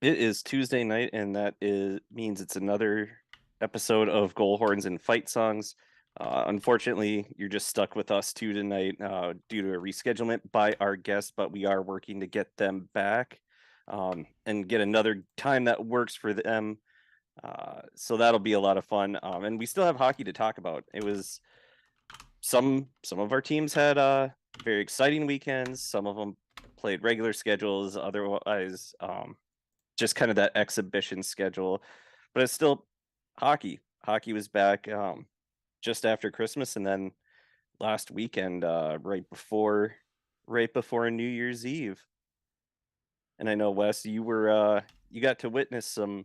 It is Tuesday night, and means it's another episode of Goal Horns and Fight Songs. Unfortunately, you're just stuck with us two tonight due to a reschedulement by our guests, but we are working to get them back and get another time that works for them. So that'll be a lot of fun. And we still have hockey to talk about. It was some of our teams had very exciting weekends. Some of them played regular schedules. Otherwise, just kind of that exhibition schedule. But it's still hockey. Hockey was back just after Christmas, and then last weekend, right before New Year's Eve. And I know, Wes, you got to witness some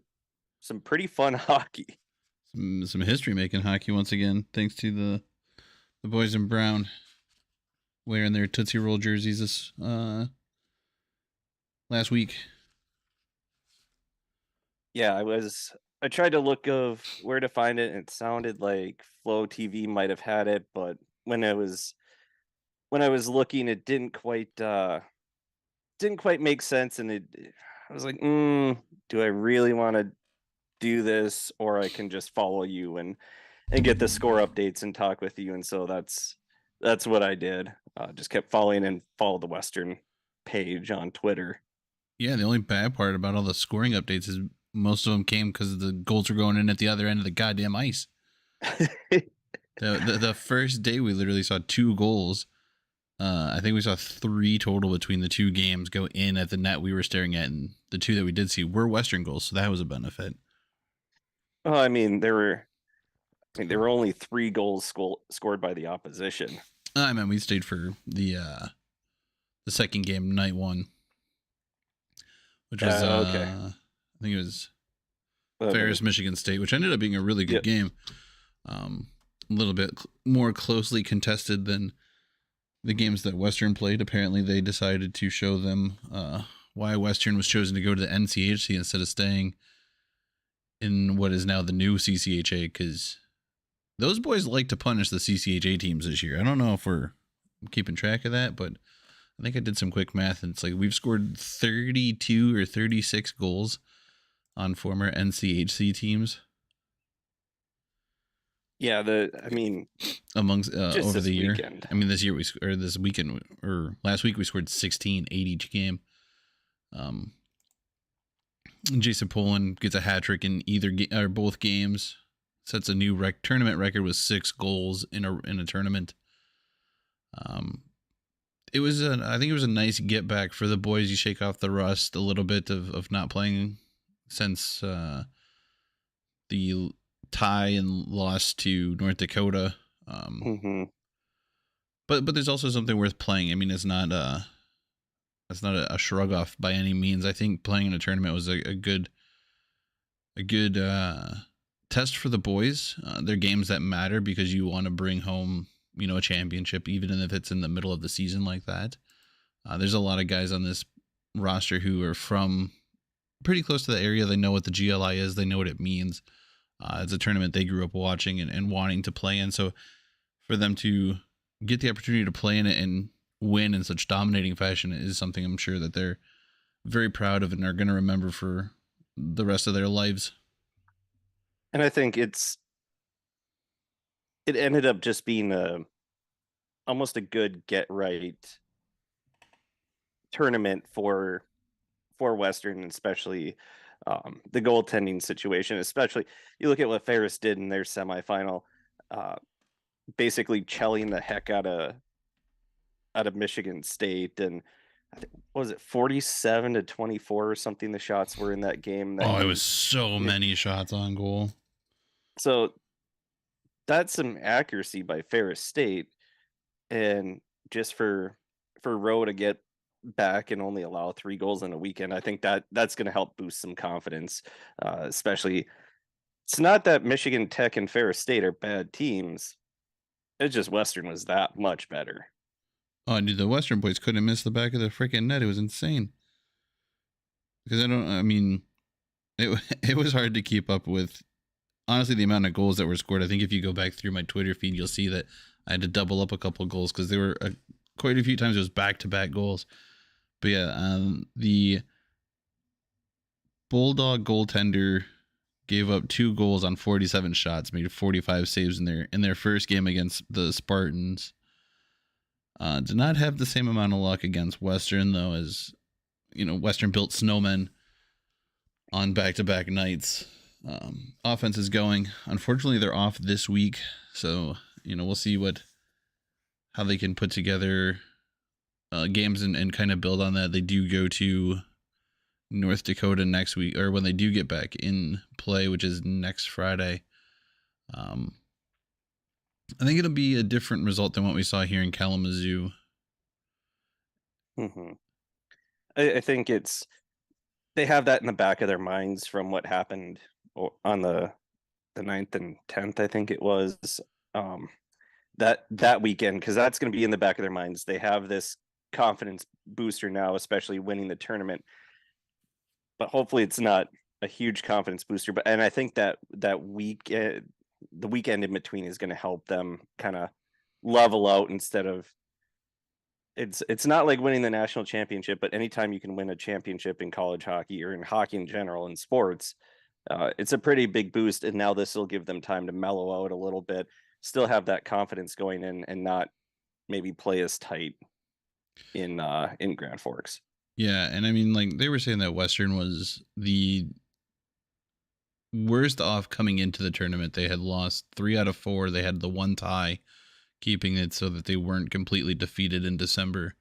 pretty fun hockey. Some history making hockey once again, thanks to the boys in brown wearing their Tootsie Roll jerseys this last week. Yeah, I tried to look of where to find it, and it sounded like Flow TV might have had it, but when I was looking, it didn't quite make sense, and I was like, do I really want to do this, or I can just follow you and get the score updates and talk with you? And so that's what I did. Just kept following and followed the Western page on Twitter. Yeah, the only bad part about all the scoring updates is most of them came because the goals were going in at the other end of the goddamn ice. The first day we literally saw 2 goals. I think we saw 3 total between the 2 games go in at the net we were staring at, and the 2 that we did see were Western goals, so that was a benefit. Well, there were only 3 goals scored by the opposition. I mean, we stayed for the second game, night 1, which was Okay. I think it was Ferris, Michigan State, which ended up being a really good game. A little bit more closely contested than the games that Western played. Apparently, they decided to show them why Western was chosen to go to the NCHC instead of staying in what is now the new CCHA, because those boys like to punish the CCHA teams this year. I don't know if we're keeping track of that, but I think I did some quick math, and it's like we've scored 32 or 36 goals on former NCHC teams. Yeah, amongst over the year. Weekend. I mean, this weekend or last week we scored 16, 8 each game. Jason Poland gets a hat trick in either or both games. Sets a new tournament record with 6 goals in a tournament. I think it was a nice get back for the boys. You shake off the rust a little bit of not playing since the tie and loss to North Dakota. But there's also something worth playing. I mean, it's not a shrug off by any means. I think playing in a tournament was a good test for the boys. They're games that matter because you want to bring home, a championship, even if it's in the middle of the season like that. There's a lot of guys on this roster who are from pretty close to the area. They know what the GLI is. They know what it means. It's a tournament they grew up watching and wanting to play in. So for them to get the opportunity to play in it and win in such dominating fashion is something I'm sure that they're very proud of and are going to remember for the rest of their lives. And I think it ended up just being almost a good get right tournament for Western, especially the goaltending situation. Especially, you look at what Ferris did in their semifinal, basically chelling the heck out of Michigan State, and what was it, 47-24 or something? The shots were in that game. It was so many shots on goal. So that's some accuracy by Ferris State, and just for Rowe to get back and only allow 3 goals in a weekend, I think that's going to help boost some confidence. Especially, it's not that Michigan Tech and Ferris State are bad teams. It's just Western was that much better. Oh, dude, the Western boys couldn't miss the back of the freaking net. It was insane. Because it was hard to keep up with, honestly, the amount of goals that were scored. I think if you go back through my Twitter feed, you'll see that I had to double up a couple of goals because there were quite a few times it was back-to-back goals. But yeah, the Bulldog goaltender gave up 2 goals on 47 shots, made 45 saves in their first game against the Spartans. Did not have the same amount of luck against Western, though, as Western built snowmen on back-to-back nights. Offense is going. Unfortunately, they're off this week, so we'll see how they can put together games and kind of build on that. They do go to North Dakota next week, or when they do get back in play, which is next Friday. I think it'll be a different result than what we saw here in Kalamazoo. Mm-hmm. I think they have that in the back of their minds from what happened on the 9th and 10th, I think it was, that weekend, because that's going to be in the back of their minds. They have this confidence booster now, especially winning the tournament. But hopefully it's not a huge confidence booster. And I think that week, the weekend in between is going to help them kind of level out instead of. It's not like winning the national championship, but anytime you can win a championship in college hockey or in hockey in general in sports, it's a pretty big boost. And now this will give them time to mellow out a little bit, still have that confidence going in, and not maybe play as tight in Grand Forks. Yeah, and I mean, like, they were saying that Western was the worst off coming into the tournament. They had lost 3 out of 4. They had the 1 tie, keeping it so that they weren't completely defeated in December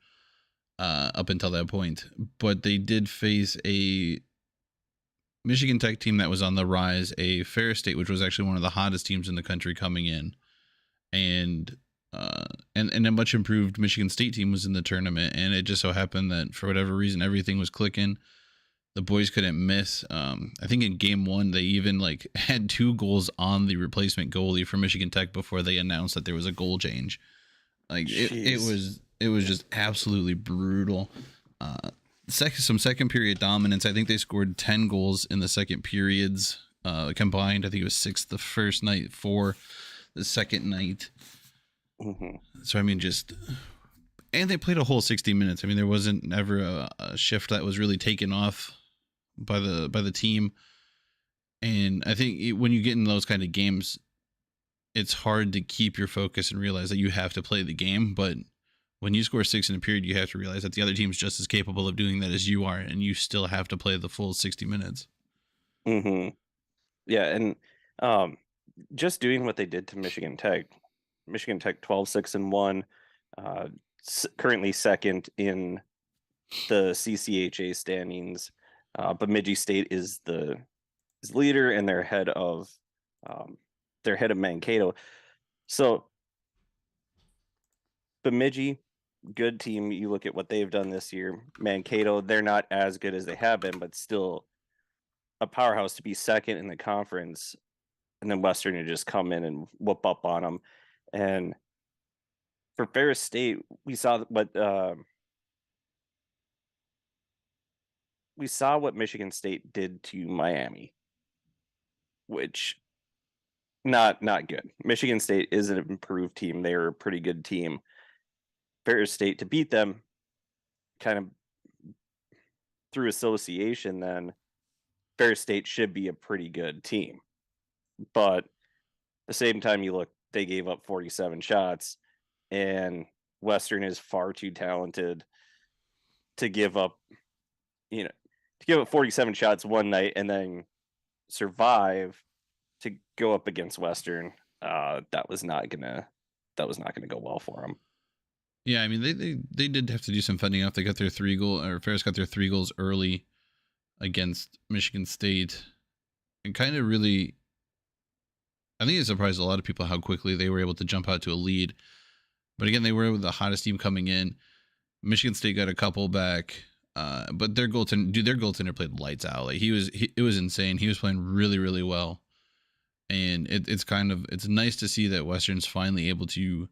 up until that point. But they did face a Michigan Tech team that was on the rise, a Ferris State, which was actually one of the hottest teams in the country coming in, and a much improved Michigan State team was in the tournament. And it just so happened that for whatever reason, everything was clicking. The boys couldn't miss. I think in game 1, they even had 2 goals on the replacement goalie for Michigan Tech before they announced that there was a goal change. It was just absolutely brutal. Some second period dominance. I think they scored 10 goals in the second periods combined. I think it was 6 the first night, 4 the second night. Mm-hmm. So I mean, and they played a whole 60 minutes. I mean, there wasn't ever a shift that was really taken off by the team. And I think when you get in those kind of games, it's hard to keep your focus and realize that you have to play the game. But when you score 6 in a period, you have to realize that the other team's just as capable of doing that as you are, and you still have to play the full 60 minutes. Mm-hmm. Yeah, and just doing what they did to Michigan Tech 12-6-1, currently second in the CCHA standings. Bemidji State is leader, and they're ahead of Mankato. So Bemidji, good team. You look at what they've done this year. Mankato, they're not as good as they have been, but still a powerhouse to be second in the conference. And then Western to just come in and whoop up on them. And for Ferris State, we saw what Michigan State did to Miami, which not good. Michigan State is an improved team. They are a pretty good team. Ferris State, to beat them kind of through association, then Ferris State should be a pretty good team. But at the same time, you look, they gave up 47 shots, and Western is far too talented to give up 47 shots one night and then survive to go up against Western. That was not gonna go well for them. Yeah, I mean, they did have to do some fending off. They got their 3 goal, or Ferris got their 3 goals early against Michigan State, and kind of really, I think it surprised a lot of people how quickly they were able to jump out to a lead. But again, they were the hottest team coming in. Michigan State got a couple back, but their goaltender played lights out. Like it was insane. He was playing really, really well, and it's nice to see that Western's finally able to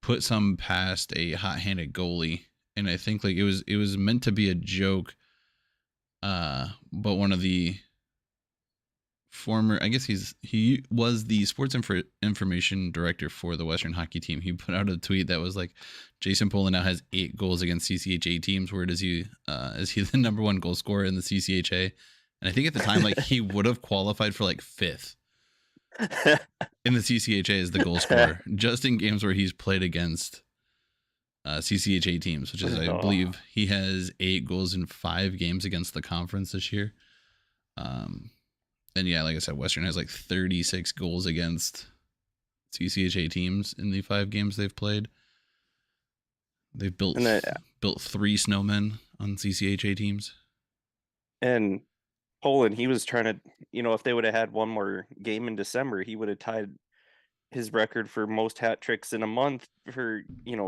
put some past a hot-handed goalie. And I think it was meant to be a joke, but one of the former, I guess he was the sports information director for the Western hockey team. He put out a tweet that was like, Jason Pola now has 8 goals against CCHA teams. Where is he the number 1 goal scorer in the CCHA? And I think at the time, like, he would have qualified for like 5th in the CCHA as the goal scorer, just in games where he's played against CCHA teams, which is, I believe, he has 8 goals in 5 games against the conference this year. And yeah, like I said, Western has like 36 goals against CCHA teams in the 5 games they've played. They've built 3 snowmen on CCHA teams. And Poland, he was trying to, if they would have had one more game in December, he would have tied his record for most hat tricks in a month for,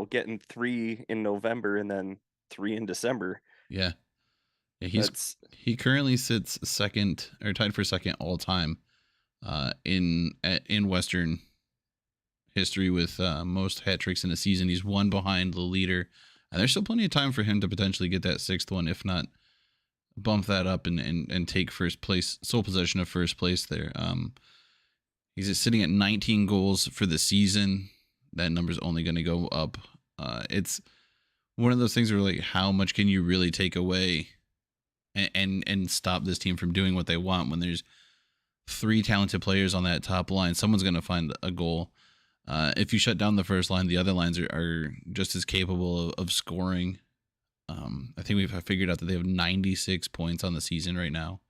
getting 3 in November and then 3 in December. Yeah. He currently sits second, or tied for second all time in Western history with most hat tricks in a season. He's 1 behind the leader, and there's still plenty of time for him to potentially get that 6th one, if not bump that up and take first place, sole possession of first place there. He's sitting at 19 goals for the season. That number's only going to go up. It's one of those things where, like, how much can you really take away and stop this team from doing what they want when there's 3 talented players on that top line? Someone's going to find a goal. If you shut down the first line, the other lines are just as capable of scoring. I think we've figured out that they have 96 points on the season right now.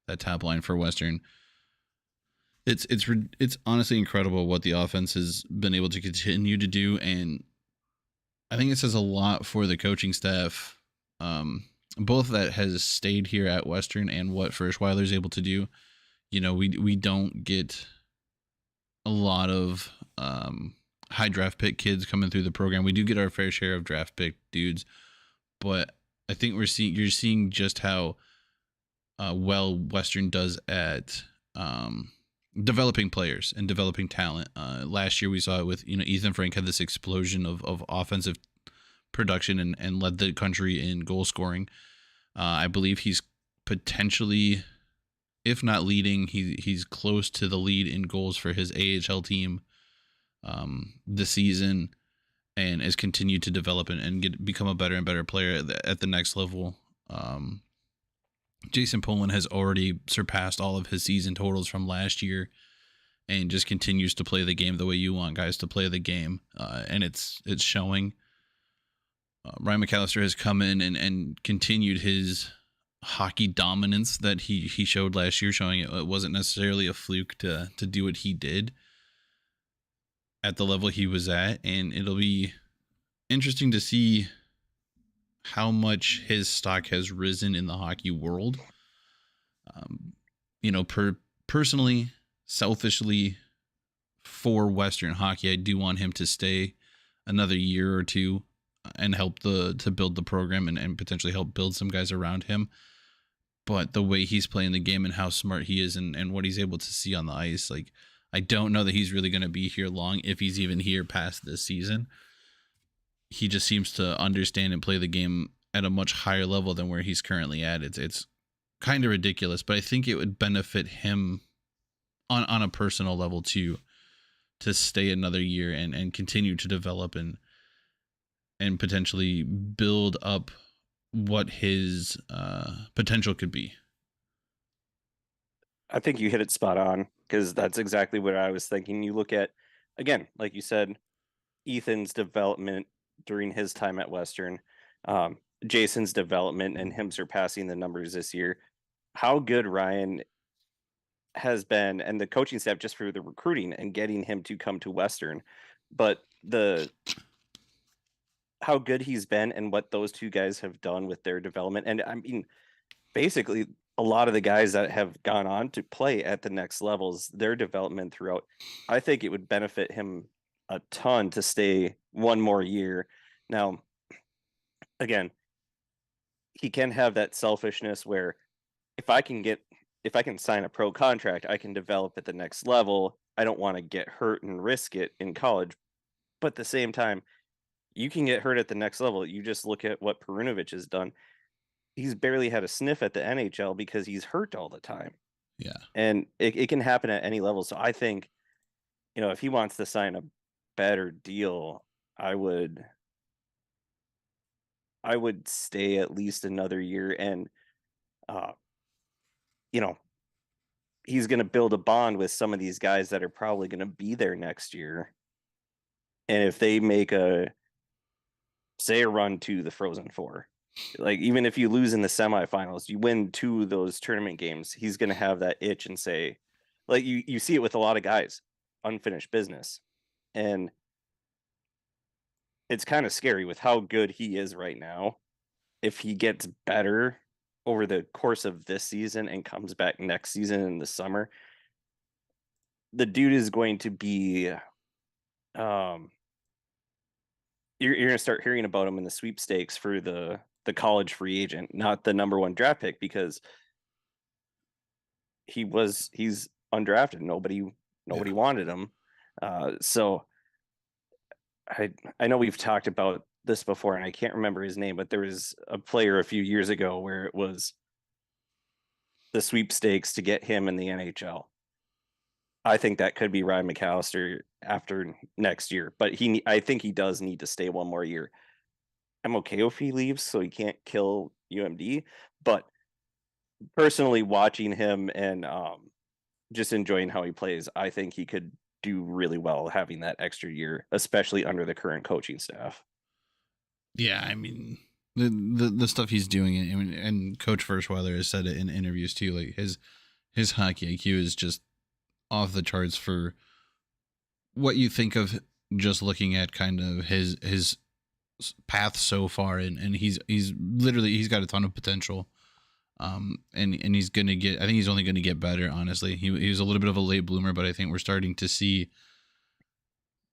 That top line for Western. It's honestly incredible what the offense has been able to continue to do, and I think it says a lot for the coaching staff, both that has stayed here at Western and what Frischweiler is able to do. We don't get a lot of high draft pick kids coming through the program. We do get our fair share of draft pick dudes, but I think you're seeing just how well Western does at developing players and developing talent. Last year we saw it with, Ethan Frank had this explosion of offensive production and led the country in goal scoring. I believe he's potentially, if not leading, he's close to the lead in goals for his AHL team this season, and has continued to develop and become a better and better player at the next level. Jason Poland has already surpassed all of his season totals from last year, and just continues to play the game the way you want guys to play the game, and it's showing. Ryan McAllister has come in and continued his hockey dominance that he showed last year, showing it wasn't necessarily a fluke to do what he did at the level he was at, and it'll be interesting to see how much his stock has risen in the hockey world. Personally, selfishly, for Western hockey, I do want him to stay another year or two and help to build the program and potentially help build some guys around him. But the way he's playing the game and how smart he is and what he's able to see on the ice, like, I don't know that he's really going to be here long, if he's even here past this season. He just seems to understand and play the game at a much higher level than where he's currently at. It's kind of ridiculous, but I think it would benefit him on a personal level to stay another year and continue to develop and potentially build up what his potential could be. I think you hit it spot on, because that's exactly what I was thinking. You look at, again, like you said, Ethan's development during his time at Western, Jason's development and him surpassing the numbers this year, how good Ryan has been, and the coaching staff, just for the recruiting and getting him to come to Western, but how good he's been and what those two guys have done with their development. And I mean, basically a lot of the guys that have gone on to play at the next levels, their development throughout, I think it would benefit him a ton to stay one more year. Now, again, he can have that selfishness where if I can sign a pro contract, I can develop at the next level. I don't want to get hurt and risk it in college. But at the same time, you can get hurt at the next level. You just look at what Perunovic has done. He's barely had a sniff at the NHL because he's hurt all the time. Yeah. And it can happen at any level. So I think, if he wants to sign a better deal, I would stay at least another year. And you know, he's going to build a bond with some of these guys that are probably going to be there next year. And if they make a run to the Frozen Four, like even if you lose in the semifinals, you win 2 of those tournament games, he's going to have that itch and say, like you see it with a lot of guys, unfinished business. And it's kind of scary with how good he is right now. If he gets better over the course of this season and comes back next season in the summer, the dude is going to be you're going to start hearing about him in the sweepstakes for the college free agent, not the number 1 draft pick, because he's undrafted. Nobody wanted him. So I know we've talked about this before, and I can't remember his name, but there was a player a few years ago where it was the sweepstakes to get him in the NHL. I think that could be Ryan McAllister after next year, but I think he does need to stay 1 more year. I'm okay if he leaves so he can't kill UMD, but personally watching him and just enjoying how he plays, I think he could do really well having that extra year, especially under the current coaching staff. Yeah, I mean the stuff he's doing, I mean, and Coach Ferschweiler has said it in interviews too. Like his hockey IQ is just off the charts for what you think of just looking at kind of his path so far, and he's literally he's got a ton of potential. And he's gonna get. I think he's only gonna get better. Honestly, he was a little bit of a late bloomer, but I think we're starting to see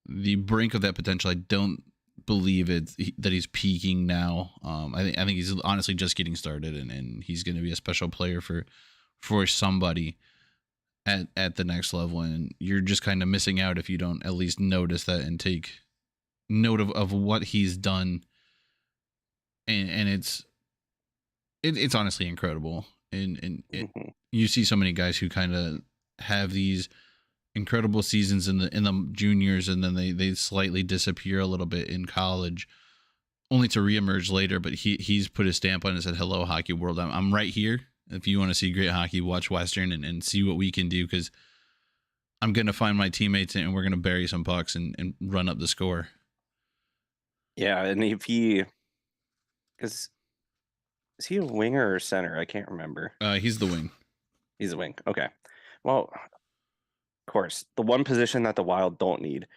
the brink of that potential. I don't believe that he's peaking now. I think he's honestly just getting started, and he's gonna be a special player for somebody at the next level. And you're just kind of missing out if you don't at least notice that and take note of what he's done. And it's honestly incredible. And you see so many guys who kind of have these incredible seasons in the juniors, and then they slightly disappear a little bit in college, only to reemerge later. But he's put his stamp on it and said, "Hello, hockey world. I'm right here. If you want to see great hockey, watch Western and see what we can do, because I'm going to find my teammates and we're going to bury some pucks and run up the score." Yeah, and is he a winger or center? I can't remember. He's the wing. He's a wing. Okay. Well, of course, the one position that the Wild don't need.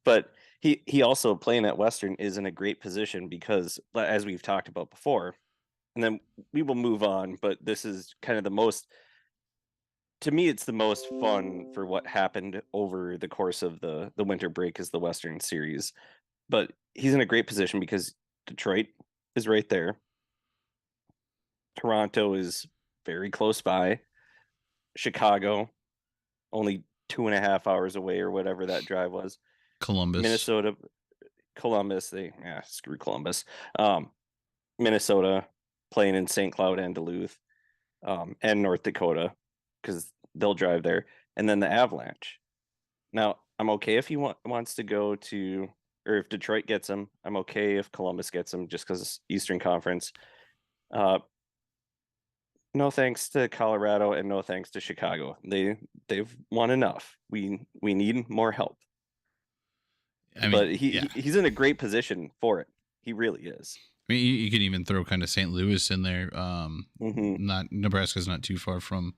But he also, playing at Western, is in a great position because, as we've talked about before, and then we will move on, but this is kind of to me, it's the most fun for what happened over the course of the winter break is the Western series. But he's in a great position because Detroit is right there. Toronto is very close by. Chicago, only 2.5 hours away, or whatever that drive was. Columbus. Minnesota, Columbus. Screw Columbus. Minnesota, playing in St. Cloud and Duluth, and North Dakota, because they'll drive there. And then the Avalanche. Now, I'm okay if he wants to go to, or if Detroit gets him. I'm okay if Columbus gets him, just because it's Eastern Conference. No thanks to Colorado, and no thanks to Chicago. They've won enough. We need more help. I mean, but he's in a great position for it. He really is. I mean, you could even throw kind of St. Louis in there. Not Nebraska's not too far from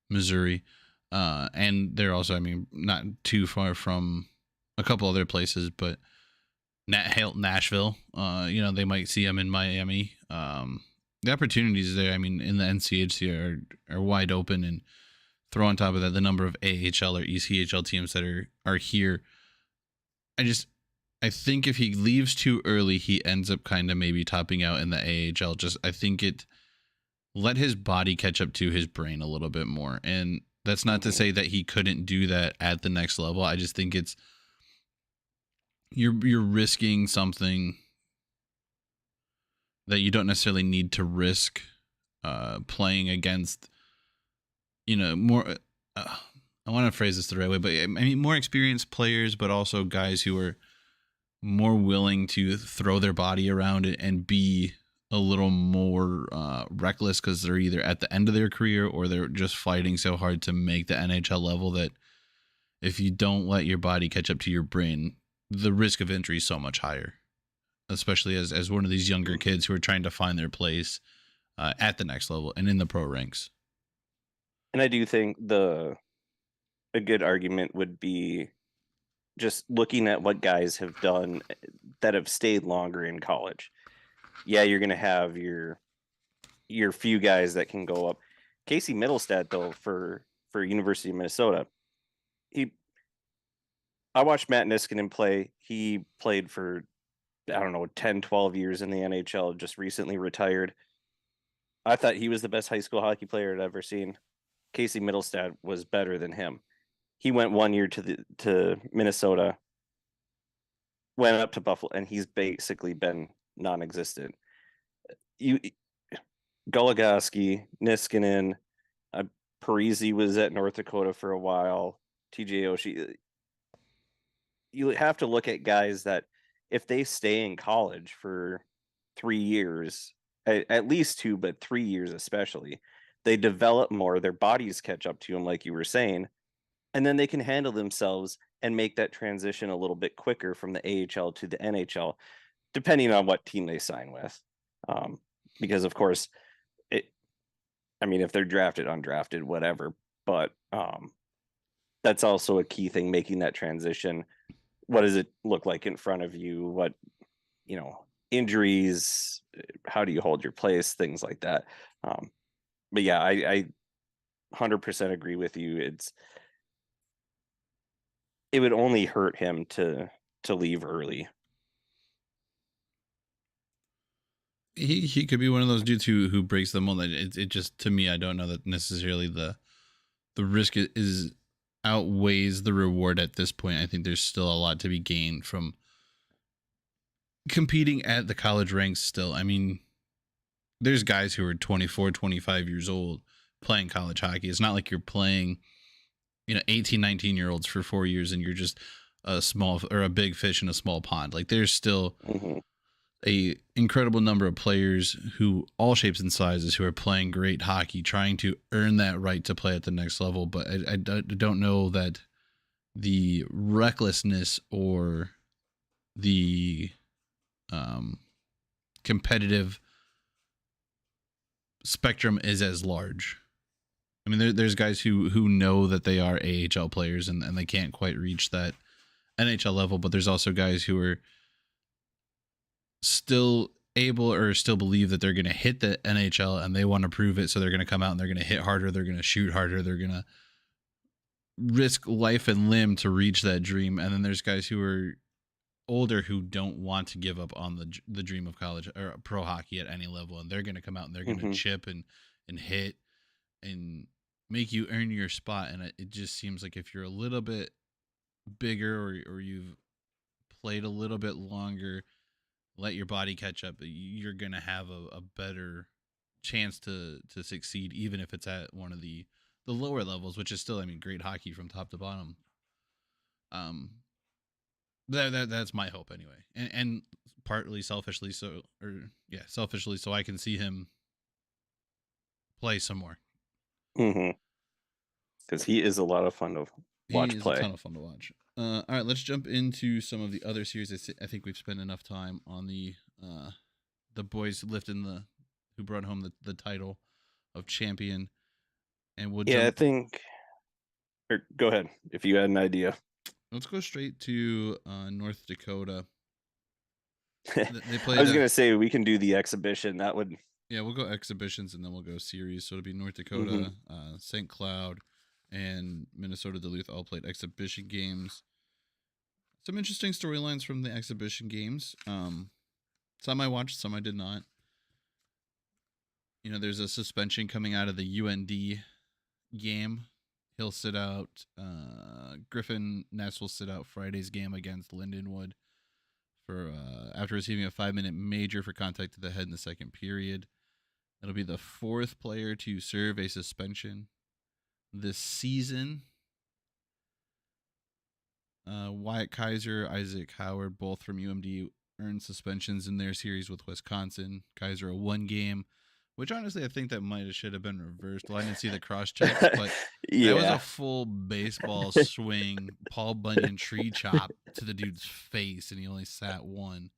Missouri, and they're also, I mean, not too far from a couple other places, but Nashville. They might see them in Miami. The opportunities there, I mean, in the NCHC are wide open, and throw on top of that the number of AHL or ECHL teams that are here. I think if he leaves too early, he ends up kind of maybe topping out in the AHL. I think let his body catch up to his brain a little bit more. And that's not to say that he couldn't do that at the next level. I just think you're risking something that you don't necessarily need to risk, playing against, more, I want to phrase this the right way, but I mean, more experienced players, but also guys who are more willing to throw their body around it and be a little more reckless because they're either at the end of their career or they're just fighting so hard to make the NHL level that if you don't let your body catch up to your brain, the risk of injury is so much higher, especially as one of these younger kids who are trying to find their place at the next level and in the pro ranks. And I do think a good argument would be just looking at what guys have done that have stayed longer in college. Yeah, you're going to have your few guys that can go up. Casey Middlestad, though, for University of Minnesota, I watched Matt Niskanen play. He played for, I don't know, 10, 12 years in the NHL, just recently retired. I thought he was the best high school hockey player I'd ever seen. Casey Middlestad was better than him. He went 1 year to Minnesota, went up to Buffalo, and he's basically been non-existent. Goligoski, Niskanen, Parise was at North Dakota for a while. TJ Oshie. You have to look at guys that if they stay in college for 3 years, at least 2, but 3 years especially, they develop more, their bodies catch up to them, like you were saying, and then they can handle themselves and make that transition a little bit quicker from the AHL to the NHL, depending on what team they sign with. Because of course, if they're drafted, undrafted, whatever, but that's also a key thing, making that transition. What does it look like in front of you? What, injuries, how do you hold your place, things like that. But yeah, I 100% agree with you. It would only hurt him to leave early. He could be one of those dudes who breaks the mold. It just, to me, I don't know that necessarily the risk is outweighs the reward at this point. I think there's still a lot to be gained from competing at the college ranks still. I mean, there's guys who are 24, 25 years old playing college hockey. It's not like you're playing, 18, 19-year-olds for 4 years and you're just a small or a big fish in a small pond. Like there's still a incredible number of players who all shapes and sizes who are playing great hockey, trying to earn that right to play at the next level. But I don't know that the recklessness or the competitive spectrum is as large. I mean, there's guys who know that they are AHL players and they can't quite reach that NHL level, but there's also guys who are still able or still believe that they're going to hit the NHL and they want to prove it. So they're going to come out and they're going to hit harder. They're going to shoot harder. They're going to risk life and limb to reach that dream. And then there's guys who are older who don't want to give up on the dream of college or pro hockey at any level. And they're going to come out and they're going to chip and hit and make you earn your spot. And it just seems like if you're a little bit bigger or you've played a little bit longer, let your body catch up, you're going to have a better chance to succeed, even if it's at one of the lower levels, which is still, great hockey from top to bottom. That's my hope anyway. And partly selfishly so I can see him play some more. Because he is a lot of fun to watch play. A ton of fun to watch. All right, let's jump into some of the other series. I think we've spent enough time on the boys who brought home the title of champion, and we'll. I think. Go ahead if you had an idea. Let's go straight to North Dakota. They played. I was gonna say we can do the exhibition. That would. Yeah, we'll go exhibitions and then we'll go series. So it'll be North Dakota, St. Cloud, and Minnesota Duluth all played exhibition games. Some interesting storylines from the exhibition games. Some I watched, some I did not. There's a suspension coming out of the UND game. He'll sit out. Griffin Ness will sit out Friday's game against Lindenwood for after receiving a 5-minute major for contact to the head in the second period. It'll be the fourth player to serve a suspension this season. Wyatt Kaiser, Isaac Howard, both from UMD, earned suspensions in their series with Wisconsin. Kaiser a 1 game, which honestly I think that should have been reversed. Well, I didn't see the cross checks, but that was a full baseball swing, Paul Bunyan tree chop to the dude's face, and he only sat 1.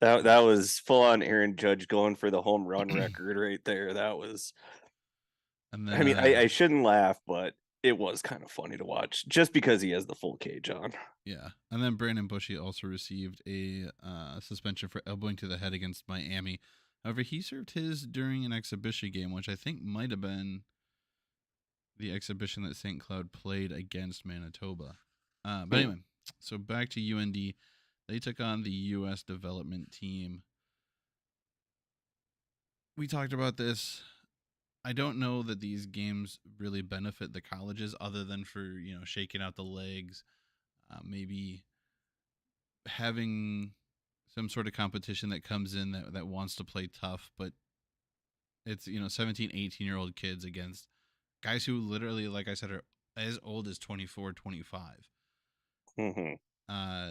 That was full on Aaron Judge going for the home run record right there. That was. And then, I mean, I shouldn't laugh, but it was kind of funny to watch just because he has the full cage on. Yeah. And then Brandon Bushy also received a suspension for elbowing to the head against Miami. However, he served his during an exhibition game, which I think might have been the exhibition that St. Cloud played against Manitoba. But anyway, so back to UND. They took on the U.S. development team. We talked about this. I don't know that these games really benefit the colleges other than for, shaking out the legs, maybe having some sort of competition that comes in that wants to play tough, but it's, 17, 18-year-old kids against guys who literally, like I said, are as old as 24, 25. Mm-hmm.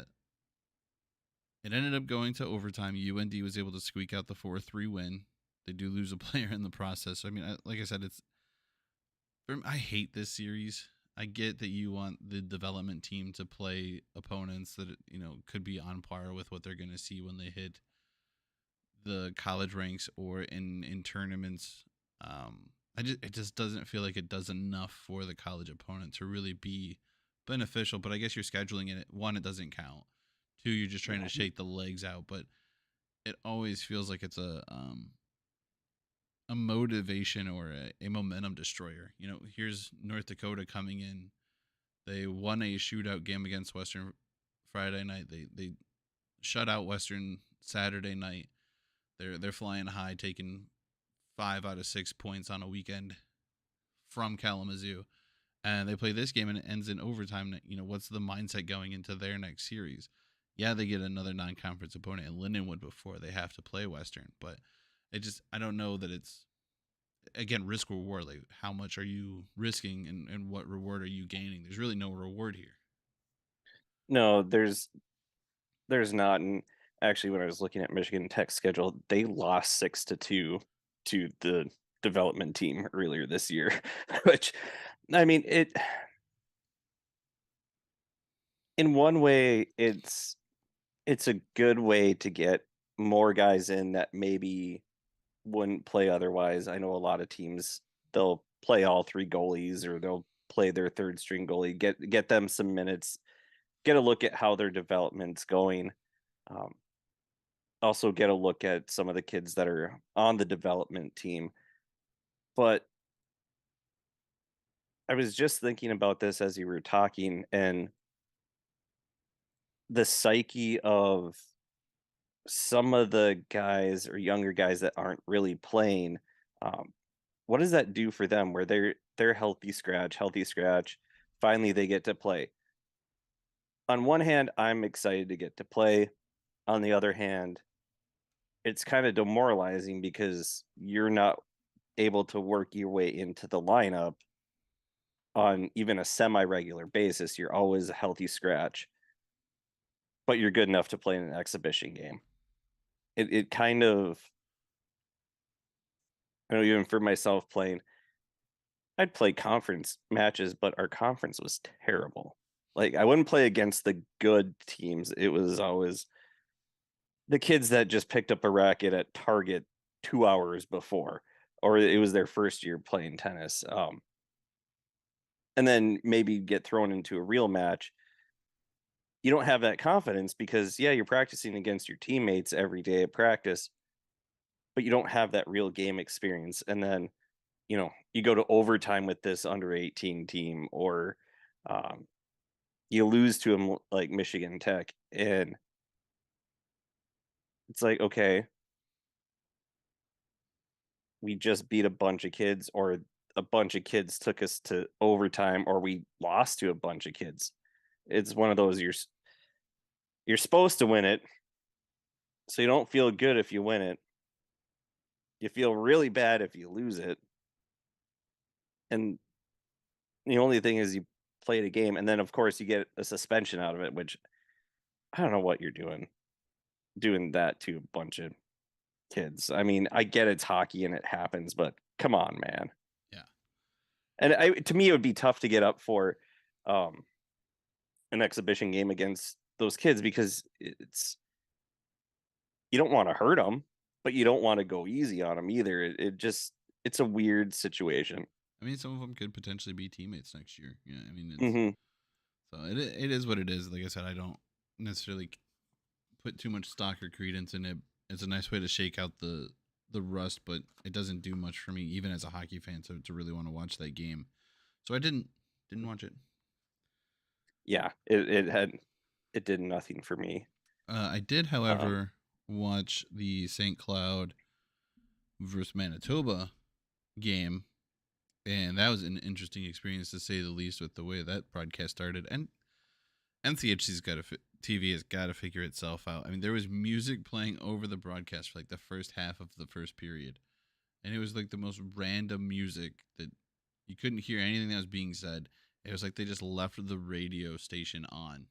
It ended up going to overtime. UND was able to squeak out the 4-3 win. They do lose a player in the process. I mean, like I said, I hate this series. I get that you want the development team to play opponents that, could be on par with what they're going to see when they hit the college ranks or in tournaments. It just doesn't feel like it does enough for the college opponent to really be beneficial. But I guess you're scheduling it. 1, it doesn't count. 2, you're just trying to shake the legs out. But it always feels like it's a motivation or a momentum destroyer. Here's North Dakota coming in. They won a shootout game against Western Friday night. They shut out Western Saturday night. They're flying high, taking 5 out of 6 points on a weekend from Kalamazoo. And they play this game and it ends in overtime. What's the mindset going into their next series? Yeah, they get another non-conference opponent in Lindenwood before they have to play Western, but I don't know that it's, again, risk reward. Like, how much are you risking and what reward are you gaining? There's really no reward here. No, there's not. And actually, when I was looking at Michigan Tech's schedule, they lost 6-2 to the development team earlier this year, which, I mean, in one way, it's a good way to get more guys in that maybe wouldn't play otherwise. I know a lot of teams, they'll play all 3 goalies or they'll play their third string goalie, get them some minutes, get a look at how their development's going. Also get a look at some of the kids that are on the development team. But I was just thinking about this as you were talking, and the psyche of some of the guys or younger guys that aren't really playing. What does that do for them where they're healthy scratch, finally they get to play? On one hand, I'm excited to get to play. On the other hand, it's kind of demoralizing because you're not able to work your way into the lineup on even a semi-regular basis. You're always a healthy scratch, but you're good enough to play in an exhibition game. It kind of, I know, even for myself playing, I'd play conference matches, but our conference was terrible. Like, I wouldn't play against the good teams. It was always the kids that just picked up a racket at Target 2 hours before, or it was their first year playing tennis. And then maybe get thrown into a real match. You don't have that confidence because, yeah, you're practicing against your teammates every day at practice, but you don't have that real game experience. And then, you go to overtime with this under 18 team, or you lose to them like Michigan Tech, and it's like, okay, we just beat a bunch of kids, or a bunch of kids took us to overtime, or we lost to a bunch of kids. It's one of those, you're supposed to win it, so you don't feel good if you win it. You feel really bad if you lose it. And the only thing is you played a game, and then of course you get a suspension out of it, which I don't know what you're doing. doing that to a bunch of kids. I mean, I get it's hockey and it happens, but come on, man. Yeah. And to me, it would be tough to get up for um, an exhibition game against those kids because it's you don't want to hurt them, but you don't want to go easy on them either. It just it's a weird situation. I mean, some of them could potentially be teammates next year. You know, I mean, it's Hmm. so it is what it is. Like I said, I don't necessarily put too much stock or credence in it. It's a nice way to shake out the rust, but it doesn't do much for me, even as a hockey fan, to really want to watch that game. So I didn't watch it. Yeah, it did nothing for me. I did, Um, however, watch the St. Cloud versus Manitoba game, and that was an interesting experience to say the least with the way that broadcast started. And NCHC's got to TV has got to figure itself out. I mean, there was music playing over the broadcast for like the first half of the first period, and it was like the most random music that you couldn't hear anything that was being said. It was like they just left the radio station on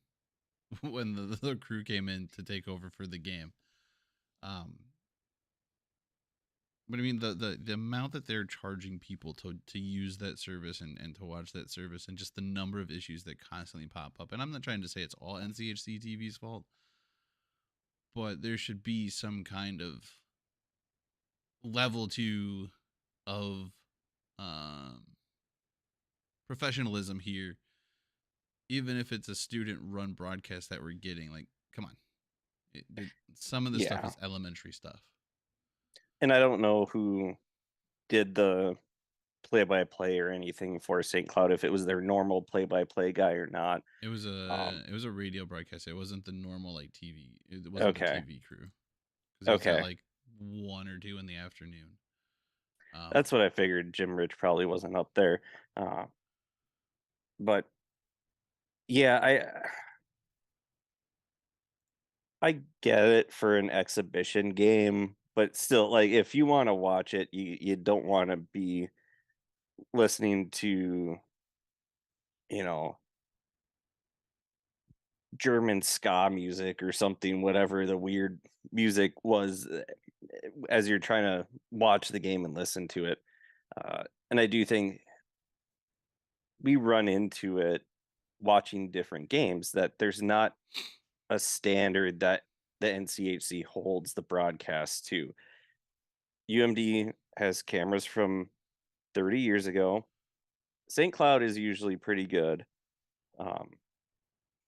when the crew came in to take over for the game. Um, but I mean, the amount that they're charging people to use that service and to watch that service, and just the number of issues that constantly pop up. And I'm not trying to say it's all NCHC TV's fault, but there should be some kind of level to of um, professionalism here, even if it's a student run broadcast that we're getting. Like, come on, some of this stuff yeah, is elementary stuff. and I don't know who did the play-by-play or anything for St. Cloud if it was their normal play-by-play guy or not. It was a radio broadcast. It wasn't the normal like TV. It wasn't the Okay, TV crew, because it was at okay, like 1 or 2 in the afternoon. that's what I figured. Jim Rich probably wasn't up there, uh, but yeah, I get it for an exhibition game, but still, like if you want to watch it, you don't want to be listening to you know German ska music or something, whatever the weird music was, as you're trying to watch the game and listen to it. And I do think we run into it watching different games that there's not a standard that the NCHC holds the broadcast to. UMD has cameras from 30 years ago. St. Cloud is usually pretty good. Um,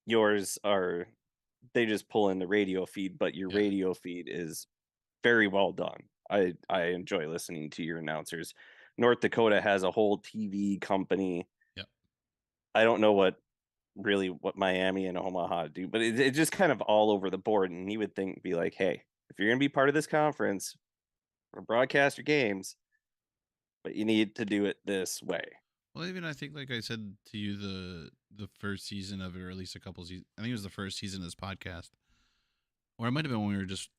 yours are they just pull in the radio feed, but your Yeah. radio feed is very well done. I enjoy listening to your announcers. North Dakota has a whole TV company. Yep. I don't know what Miami and Omaha do, but it's just kind of all over the board. And you would think, be like, hey, if you're going to be part of this conference or broadcast your games, but you need to do it this way. Well, even I think, like I said to you, the first season of it, or at least a couple seasons. I think it was the first season of this podcast, or it might have been when we were just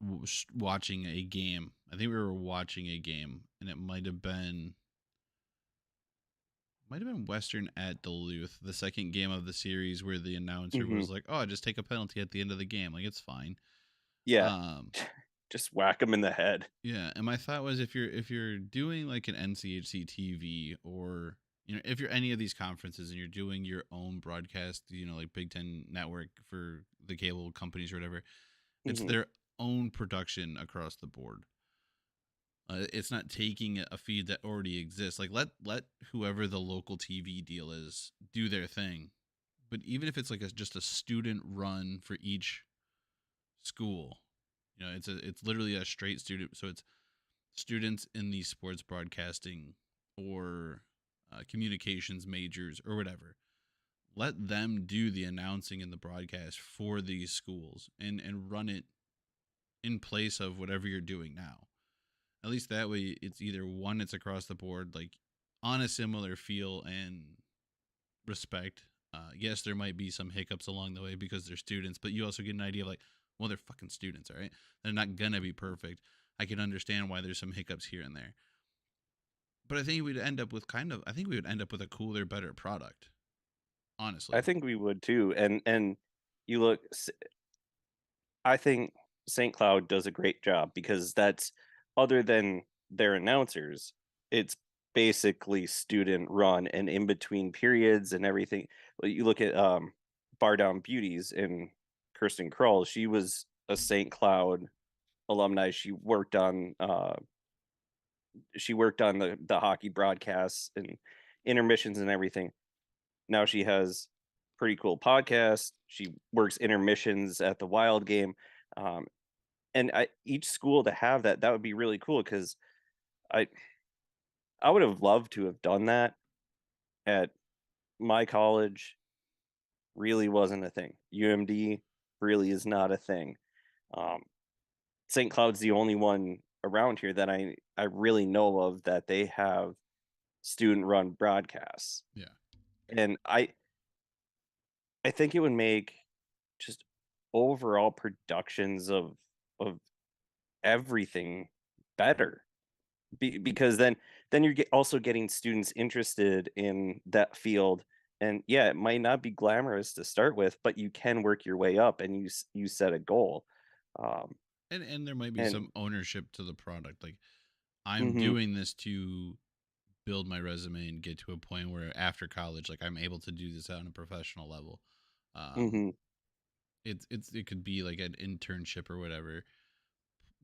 watching a game. I think we were watching a game, and it might have been Western at Duluth, the second game of the series, where the announcer Hmm. was like, "Oh, just take a penalty at the end of the game. Like, it's fine." Yeah, Um, just whack them in the head. yeah. And my thought was, if you're doing like an NCHC TV, or if you're any of these conferences and you're doing your own broadcast, like Big Ten Network for the cable companies or whatever, it's Hmm. their own production across the board. It's not taking a feed that already exists. Like, let whoever the local TV deal is do their thing. But even if it's like just a student run for each school, it's literally a straight student. So it's students in the sports broadcasting or communications majors or whatever. Let them do the announcing and the broadcast for these schools, and run it in place of whatever you're doing now. At least that way, it's either one, it's across the board, like on a similar feel and respect. Yes, there might be some hiccups along the way because they're students, but you also get an idea of, like, well, they're fucking students, all right? They're not gonna be perfect. I can understand why there's some hiccups here and there, but I think we would end up with a cooler, better product. I Honestly, think we would too. And you look, I think St. Cloud does a great job, because that's, other than their announcers, it's basically student run, and in between periods and everything. You look at Bar Down Beauties and Kirsten Krull. She was a St. Cloud alumni. She worked on the hockey broadcasts and intermissions and everything. Now she has pretty cool podcast. She works intermissions at the Wild game. Um, and each school to have that would be really cool, because I I would have loved to have done that at my college. Really wasn't a thing. UMD really is not a thing. Um, St. Cloud's the only one around here that I really know of that they have student run broadcasts. Yeah. And I think it would make just overall productions of everything better. Because then you're also getting students interested in that field. And yeah, it might not be glamorous to start with, but you can work your way up, and you set a goal. Um, And there might be and some ownership to the product. Like, I'm hmm doing this to build my resume and get to a point where after college, like, I'm able to do this on a professional level. Um, hmm it could be like an internship or whatever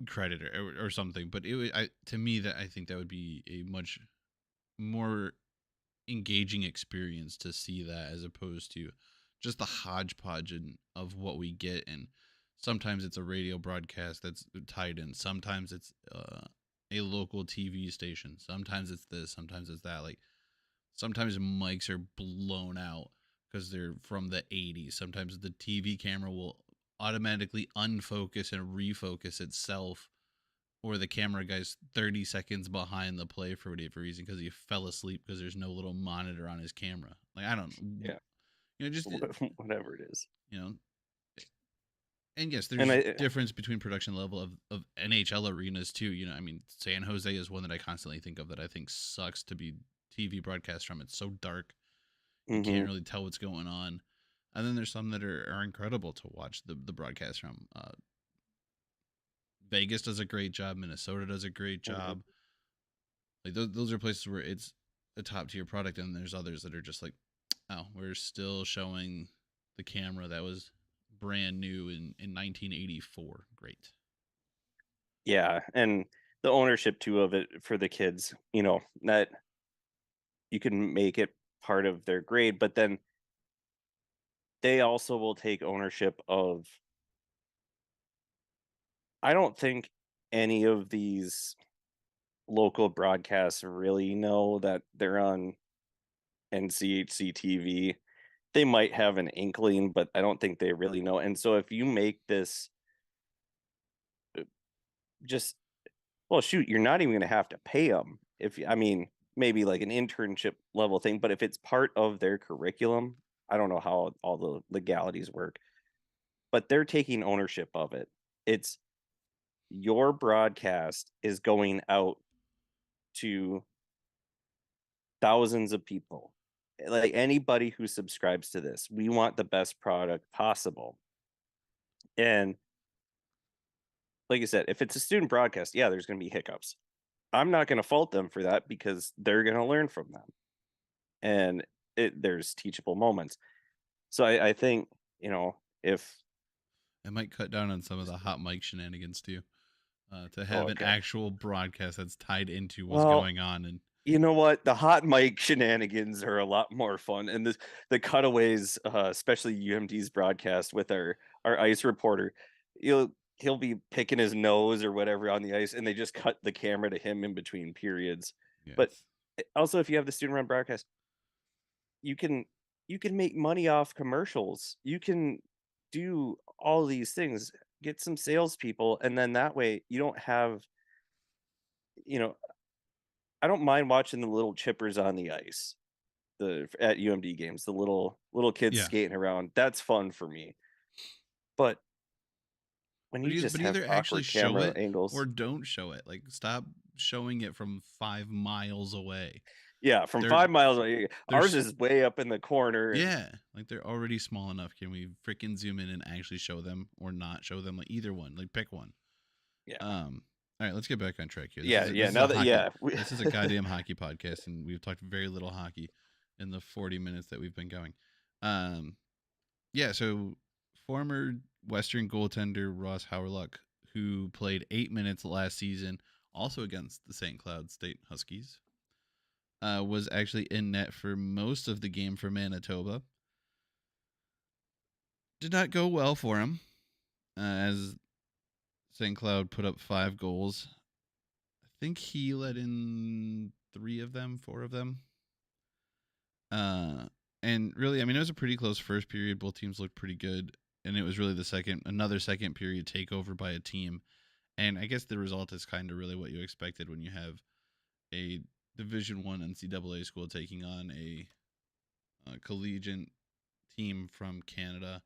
credit or something, but to me, that I think that would be a much more engaging experience to see that, as opposed to just the hodgepodge of what we get. And sometimes it's a radio broadcast that's tied in, sometimes it's a local TV station, sometimes it's this, sometimes it's that. Like, sometimes mics are blown out because they're from the 80s. Sometimes the TV camera will automatically unfocus and refocus itself, or the camera guy's 30 seconds behind the play for whatever reason because he fell asleep because there's no little monitor on his camera. Like, I don't know. yeah, Just, whatever it is. you know, and yes, And there's difference between production level of NHL arenas too. I mean, San Jose is one that I constantly think of that I think sucks to be TV broadcast from. It's so dark. You can't hmm really tell what's going on. And then there's some that are incredible to watch the broadcast from. Vegas does a great job. Minnesota does a great hmm job. Like, those are places where it's a top tier product, and there's others that are just like, oh, we're still showing the camera that was brand new in 1984. Great. yeah, and the ownership too of it for the kids, that you can make it part of their grade, but then they also will take ownership of, I don't think any of these local broadcasts really know that they're on NCHC TV. They might have an inkling, but I don't think they really know. And so if you make this just, well, shoot, you're not even going to have to pay them. I mean, maybe like an internship level thing, but if it's part of their curriculum, I don't know how all the legalities work, but they're taking ownership of it. It's, your broadcast is going out to thousands of people. Like, anybody who subscribes to this, we want the best product possible. And like I said, if it's a student broadcast, yeah, there's going to be hiccups. I'm not going to fault them for that, because they're going to learn from them. And there's teachable moments. So I think, if, It might cut down on some of the hot mic shenanigans too. To oh, have an okay. actual broadcast that's tied into what's Well, going on. And you know what? The hot mic shenanigans are a lot more fun, and the cutaways, especially UMD's broadcast with our ice reporter, he'll be picking his nose or whatever on the ice, and they just cut the camera to him in between periods. But yes, also, if you have the student run broadcast, you can make money off commercials. You can do all these things, get some salespeople, and then that way you don't have, you know, I don't mind watching the little chippers on the ice, the at UMD games, the little kids yeah. skating around. That's fun for me. But when you just But have either actually awkward show camera it or angles, don't show it. Like, stop showing it from 5 miles away. Yeah, from They're 5 miles away. they're Ours is way up in the corner. yeah, like they're already small enough. Can we freaking zoom in and actually show them or not show them? Like either one, like pick one. Yeah. All right, let's get back on track here. Yeah. This is Now a that hockey. This is a goddamn hockey podcast, and we've talked very little hockey in the 40 minutes that we've been going. Yeah. So former Western goaltender Ross Howerluck, who played 8 minutes last season, also against the St. Cloud State Huskies, was actually in net for most of the game for Manitoba. Did not go well for him, as St. Cloud put up 5 goals. I think he let in 4 of them. And really, I mean, it was a pretty close first period. Both teams looked pretty good, and it was really another second period takeover by a team. And I guess the result is kind of really what you expected when you have a Division I NCAA school taking on a collegiate team from Canada.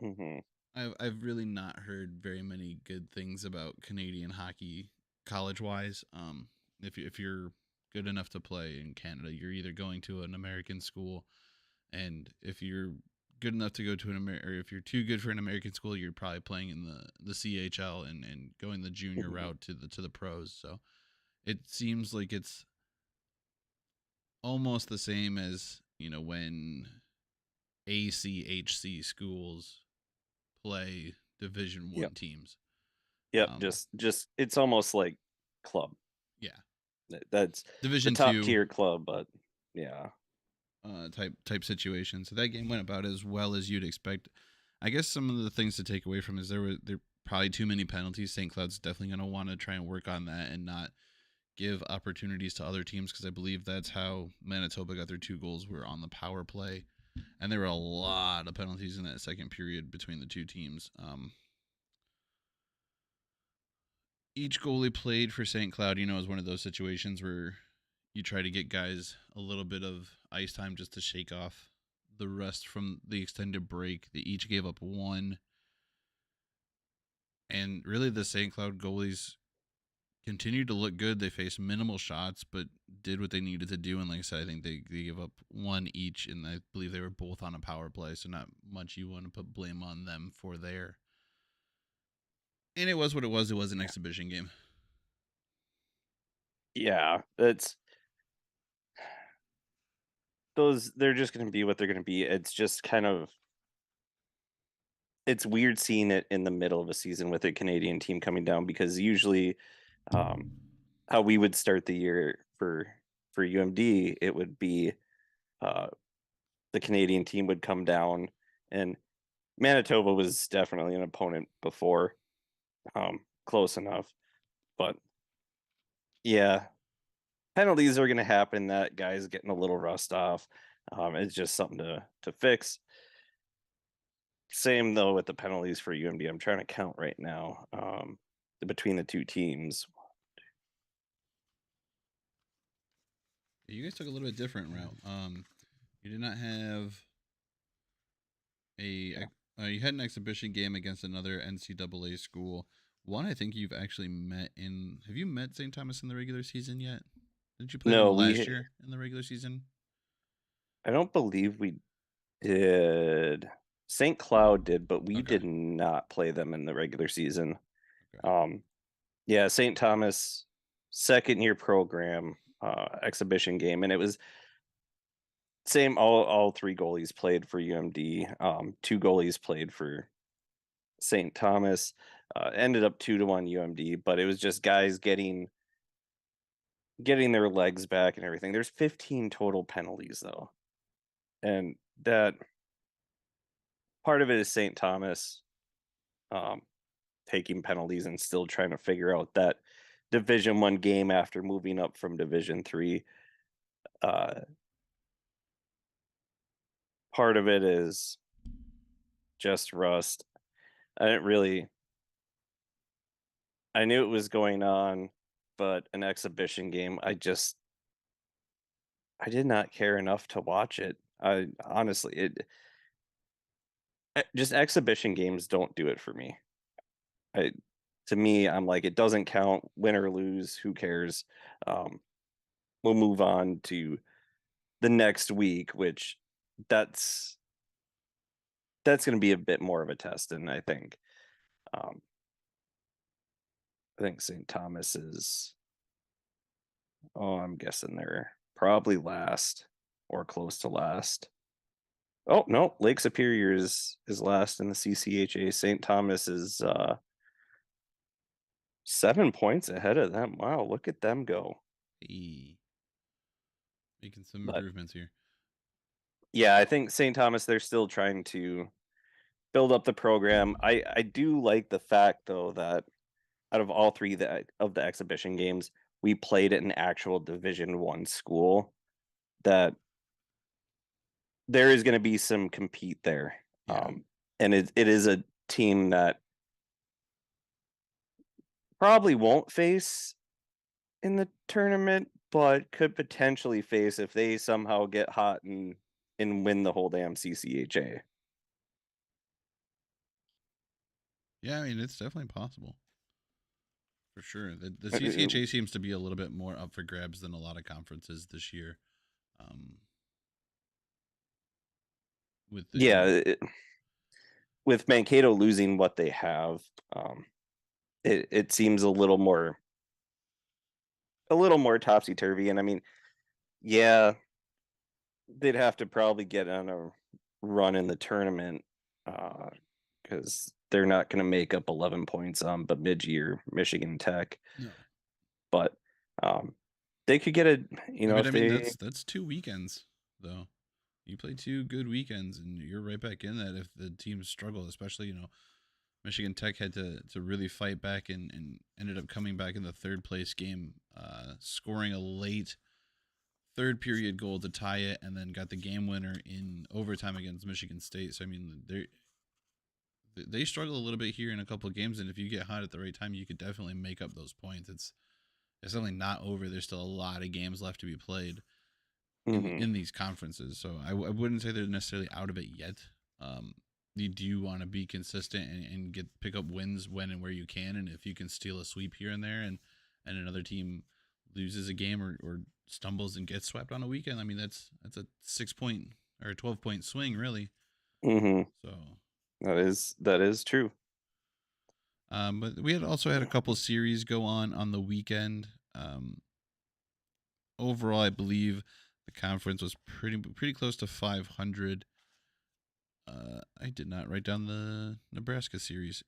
Mm-hmm. I've really not heard very many good things about Canadian hockey college wise. If you're good enough to play in Canada, you're either going to an American school, and if you're good enough to go to or if you're too good for an American school, you're probably playing in the CHL and going the junior route to the pros. So it seems like it's almost the same as, when ACHC schools play Division I teams. Yep. Just it's almost like club. Yeah. That's Division the top 2 tier club, but yeah. Type situation. So that game went about as well as you'd expect. I guess some of the things to take away from is there probably too many penalties. St. Cloud's definitely going to want to try and work on that and not give opportunities to other teams, because I believe that's how Manitoba got their 2 goals, were on the power play. And there were a lot of penalties in that second period between the two teams. Each goalie played for St. Cloud, is one of those situations where you try to get guys a little bit of ice time just to shake off the rust from the extended break. They each gave up 1. And really, the St. Cloud goalies continued to look good. They faced minimal shots, but did what they needed to do. And like I said, I think they gave up 1 each, and I believe they were both on a power play, so not much you want to put blame on them for there. And it was what it was. It was an exhibition game. Yeah, they're just going to be what they're going to be. It's just kind of, it's weird seeing it in the middle of a season with a Canadian team coming down, because usually how we would start the year for UMD, it would be the Canadian team would come down, and Manitoba was definitely an opponent before, close enough, but yeah, penalties are going to happen. That guy's getting a little rust off. It's just something to fix. Same though with the penalties for UMD. I'm trying to count right now between the two teams. You guys took a little bit different route. You did not have you had an exhibition game against another NCAA school. One I think you've actually met in. Have you met St. Thomas in the regular season yet? Did you play them last year in the regular season? I don't believe we did. St. Cloud did, but we did not play them in the regular season. Okay. Yeah, St. Thomas second year program exhibition game, and it was same. All 3 goalies played for UMD. 2 goalies played for St. Thomas. Ended up 2-1 UMD, but it was just guys getting their legs back and everything. There's 15 total penalties though, and that part of it is St. Thomas taking penalties and still trying to figure out that Division I game after moving up from Division III. Part of it is just rust. I knew it was going on, but an exhibition game, I did not care enough to watch it. I honestly, just exhibition games don't do it for me. To me, I'm like, it doesn't count, win or lose, who cares? we'll move on to the next week, which that's going to be a bit more of a test, and um, I think St. Thomas is. Oh, I'm guessing they're probably last or close to last. Oh no, Lake Superior is last in the CCHA. St. Thomas is 7 points ahead of them. Wow, look at them go. Hey, making some But improvements here. yeah, I think St. Thomas, they're still trying to build up the program. I do like the fact though that out of all three of the exhibition games, we played at an actual Division 1 school. That there is going to be some compete there. Yeah. And it is a team that probably won't face in the tournament, but could potentially face if they somehow get hot and win the whole damn CCHA. Yeah, I mean, it's definitely possible. For sure. The Uh, uh, CCHA seems to be a little bit more up for grabs than a lot of conferences this year. Um, with the, Yeah, with Mankato losing what they have, it seems a little more topsy turvy. And I mean, yeah, they'd have to probably get on a run in the tournament because they're not going to make up 11 points on Bemidji or Michigan Tech. no. But they could get But if I mean, they. that's 2 weekends though. You play 2 good weekends, and you're right back in that. If the teams struggle, especially Michigan Tech had to really fight back and ended up coming back in the third place game, scoring a late third period goal to tie it, and then got the game winner in overtime against Michigan State. So I mean, they struggle a little bit here in a couple of games, and if you get hot at the right time, you could definitely make up those points. It's definitely not over. There's still a lot of games left to be played Mhm. in these conferences. So I wouldn't say they're necessarily out of it yet. You do want to be consistent and pick up wins when and where you can, and if you can steal a sweep here and there, and another team loses a game or stumbles and gets swept on a weekend, I mean that's a 6 point or a 12 point swing really. Mhm. So, That is true. but we had also had a couple series go on the weekend. Overall, I believe the conference was pretty close to 500. I did not write down the Nebraska series.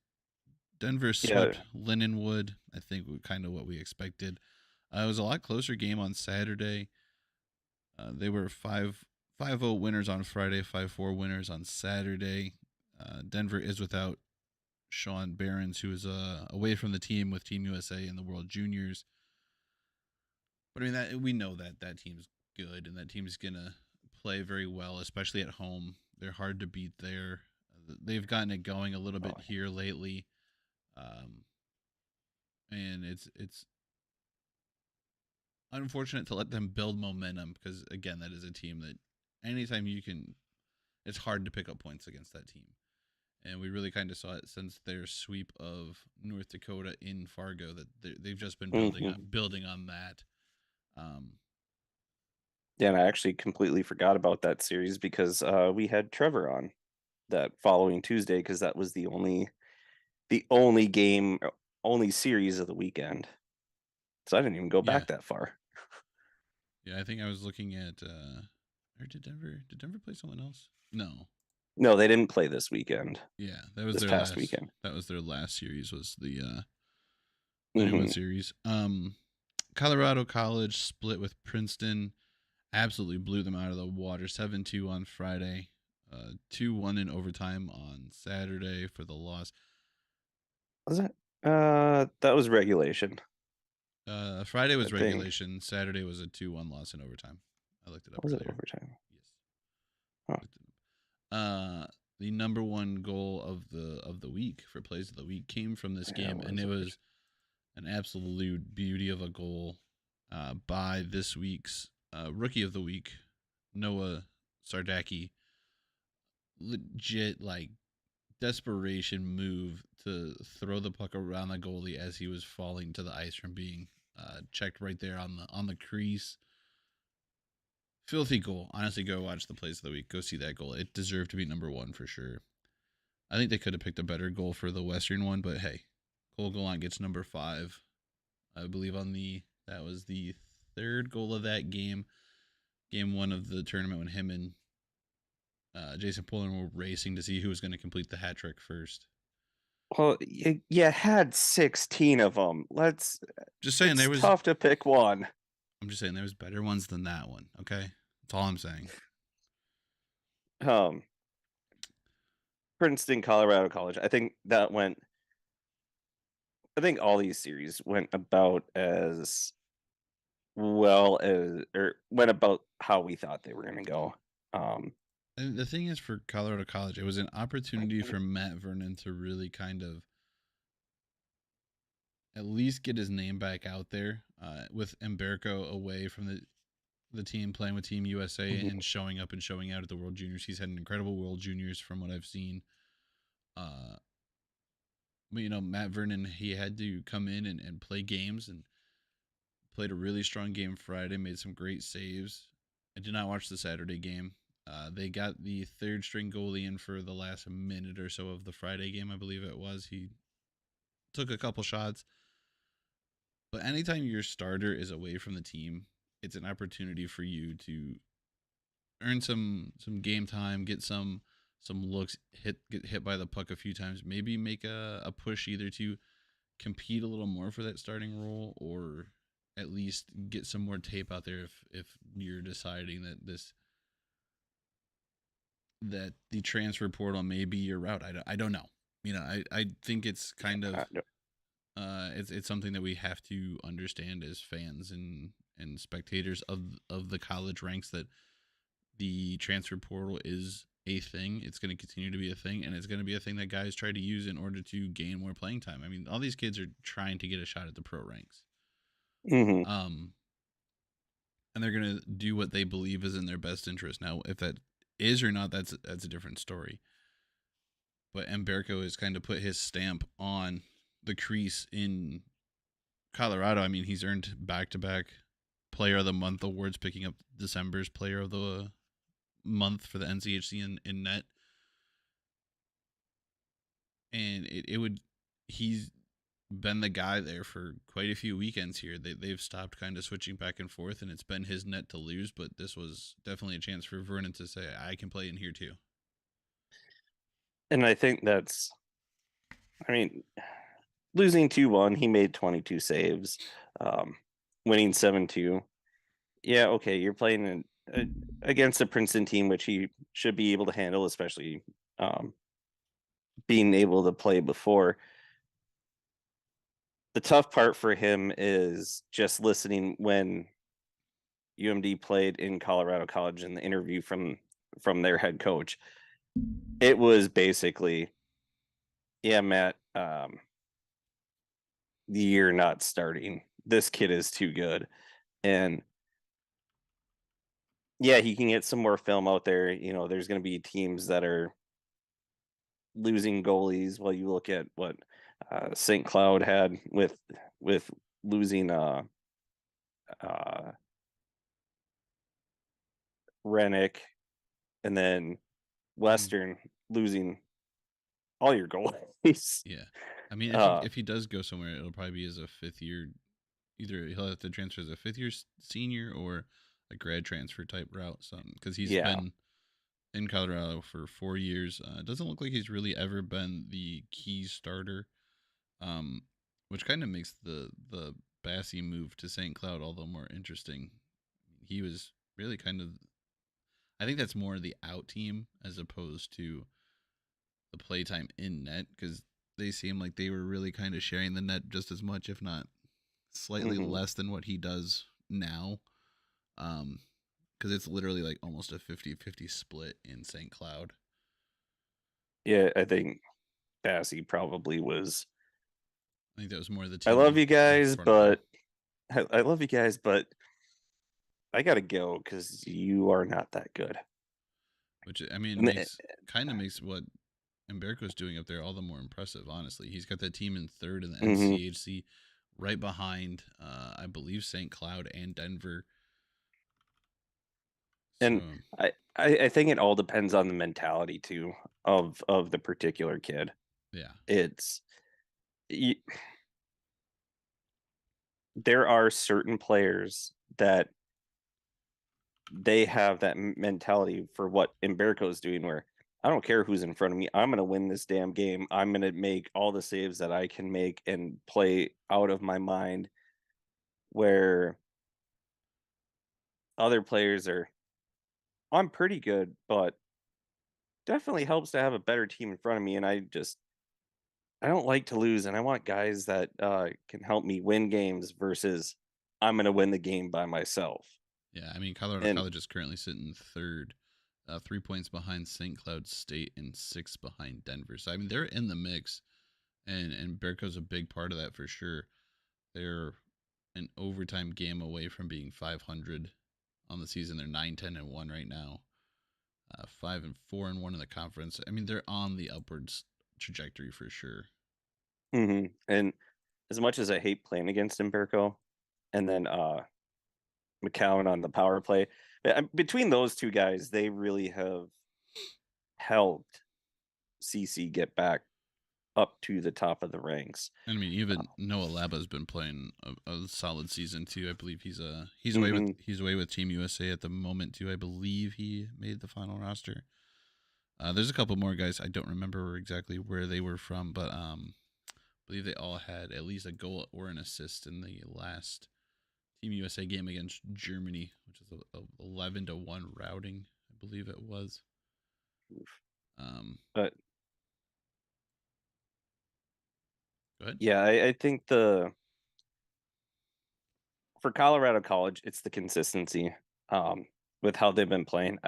Denver Yeah. swept Lindenwood. I think kind of what we expected. It was a lot closer game on Saturday. They were 5-0 winners on Friday, 5-4 winners on Saturday. Denver is without Sean Behrens, who is away from the team with Team USA in the World Juniors. But I mean, that we know that team's good, and that team's gonna play very well, especially at home. They're hard to beat there. They've gotten it going a little bit Oh, here lately, um, and it's unfortunate to let them build momentum because again, that is a team that anytime you can, it's hard to pick up points against that team. And we really kind of saw it since their sweep of North Dakota in Fargo that they've just been mhm. building on that. Um, Yeah, and I actually completely forgot about that series because we had Trevor on that following Tuesday because that was the only game, only series of the weekend. So I didn't even go yeah, back that far. yeah. I think I was looking at. Or did Denver play someone else? No. No, they didn't play this weekend. Yeah, that was This their past last. weekend. That was their last series. Was the Newman Hmm. series. Colorado College split with Princeton. Absolutely blew them out of the water. 7-2 on Friday. 2-1 in overtime on Saturday for the loss. Was it? That was regulation, Friday I was think. regulation. Saturday was a 2-1 loss in overtime. I looked it up Or was it earlier. overtime? Yes. Huh. Looked it up. The number one goal of the week for plays of the week came from this Yeah, game, it and was it overtime. was an absolute beauty of a goal by this week's rookie of the week, Noah Sardaki. Legit like desperation move to throw the puck around the goalie as he was falling to the ice from being checked right there on the crease. Filthy goal. Honestly, go watch the plays of the week. Go see that goal. It deserved to be number 1 for sure. I think they could have picked a better goal for the Western one, but hey, Cole Gallant gets number 5. I believe that was the 3rd goal of that game. Game 1 of the tournament when him and Jason Poland were racing to see who was going to complete the hat trick first. Well, you had 16 of them. Just saying, there was tough to pick one. I'm just saying there was better ones than that one. Okay, that's all I'm saying. Princeton, Colorado College. I think all these series went about as well as, or went about how we thought they were going to go. And the thing is, for Colorado College, it was an opportunity for Matt Vernon to really kind of at least get his name back out there, with Mbereko away from the team, playing with Team USA and showing up and showing out at the World Juniors. He's had an incredible World Juniors from what I've seen. But, Matt Vernon, he had to come in and play games, and played a really strong game Friday, made some great saves. I did not watch the Saturday game. They got the 3rd string goalie in for the last minute or so of the Friday game, I believe it was. He took a couple shots. But anytime your starter is away from the team, it's an opportunity for you to earn some game time, get some looks, get hit by the puck a few times, maybe make a push either to compete a little more for that starting role, or at least get some more tape out there if you're deciding that the transfer portal may be your route. I don't know. I think it's kind of it's something that we have to understand as fans and spectators of the college ranks, that the transfer portal is a thing. It's going to continue to be a thing, and it's going to be a thing that guys try to use in order to gain more playing time. I mean, all these kids are trying to get a shot at the pro ranks. Mm-hmm. And they're going to do what they believe is in their best interest. Now, if that is or not, that's a different story. But Mbereko has kind of put his stamp on the crease in Colorado. I mean, he's earned back-to-back Player of the Month awards, picking up December's Player of the Month for the NCHC in net. And he's been the guy there for quite a few weekends here. They've stopped kind of switching back and forth, and it's been his net to lose, but this was definitely a chance for Vernon to say, I can play in here too. And I think losing 2-1, he made 22 saves, winning 7-2. Yeah, okay, you're playing against a Princeton team, which he should be able to handle, especially being able to play before. The tough part for him is just listening when UMD played in Colorado College in the interview from their head coach. It was basically, yeah, Matt, you're not starting. This kid is too good. And yeah, he can get some more film out there. There's going to be teams that are losing goalies. Well, you look at what St. Cloud had with losing Rennick, and then Western losing all your goalies. Yeah. I mean, if he does go somewhere, it'll probably be as a 5th year. Either he'll have to transfer as a 5th year senior or a grad transfer type route, something, because he's been in Colorado for 4 years. It doesn't look like he's really ever been the key starter, which kind of makes the Bassey move to St. Cloud all the more interesting. He was really kind of, I think that's more the out team as opposed to the playtime in net, because they seem like they were really kind of sharing the net just as much, if not slightly less than what he does now. Because it's literally like almost a 50-50 split in St. Cloud. Yeah, I think Bassey probably was. I think that was more the team. I love you guys, but I gotta go because you are not that good. Which, I mean, kind of makes what Mbereko's doing up there all the more impressive, honestly. He's got that team in 3rd in the NCHC, right behind, I believe, St. Cloud and Denver. So And I think it all depends on the mentality too of the particular kid. yeah, It's there are certain players that they have that mentality for what Umberto is doing, where I don't care who's in front of me. I'm going to win this damn game. I'm going to make all the saves that I can make and play out of my mind. Where other players are, I'm pretty good, but definitely helps to have a better team in front of me. And I don't like to lose. And I want guys that can help me win games versus I'm going to win the game by myself. yeah. I mean, Colorado And College is currently sitting third, 3 points behind St. Cloud State and 6 behind Denver. So I mean, they're in the mix, and Bearco's a big part of that for sure. They're an overtime game away from being 500 on the season. They're 9-10-1 right now, 5-4-1 in the conference. I mean, they're on the upwards trajectory for sure. and as much as I hate playing against Umberto, and then McCowan on the power play, between those two guys, they really have helped CC get back up to the top of the ranks. I mean, even Noah Laba's been playing a solid season too. I believe he's away with Team USA at the moment too. I believe he made the final roster. There's a couple more guys. I don't remember exactly where they were from, but I believe they all had at least a goal or an assist in the last Team USA game against Germany, which is a 11-1 routing, I believe it was. But go ahead. yeah, I think for Colorado College, it's the consistency with how they've been playing.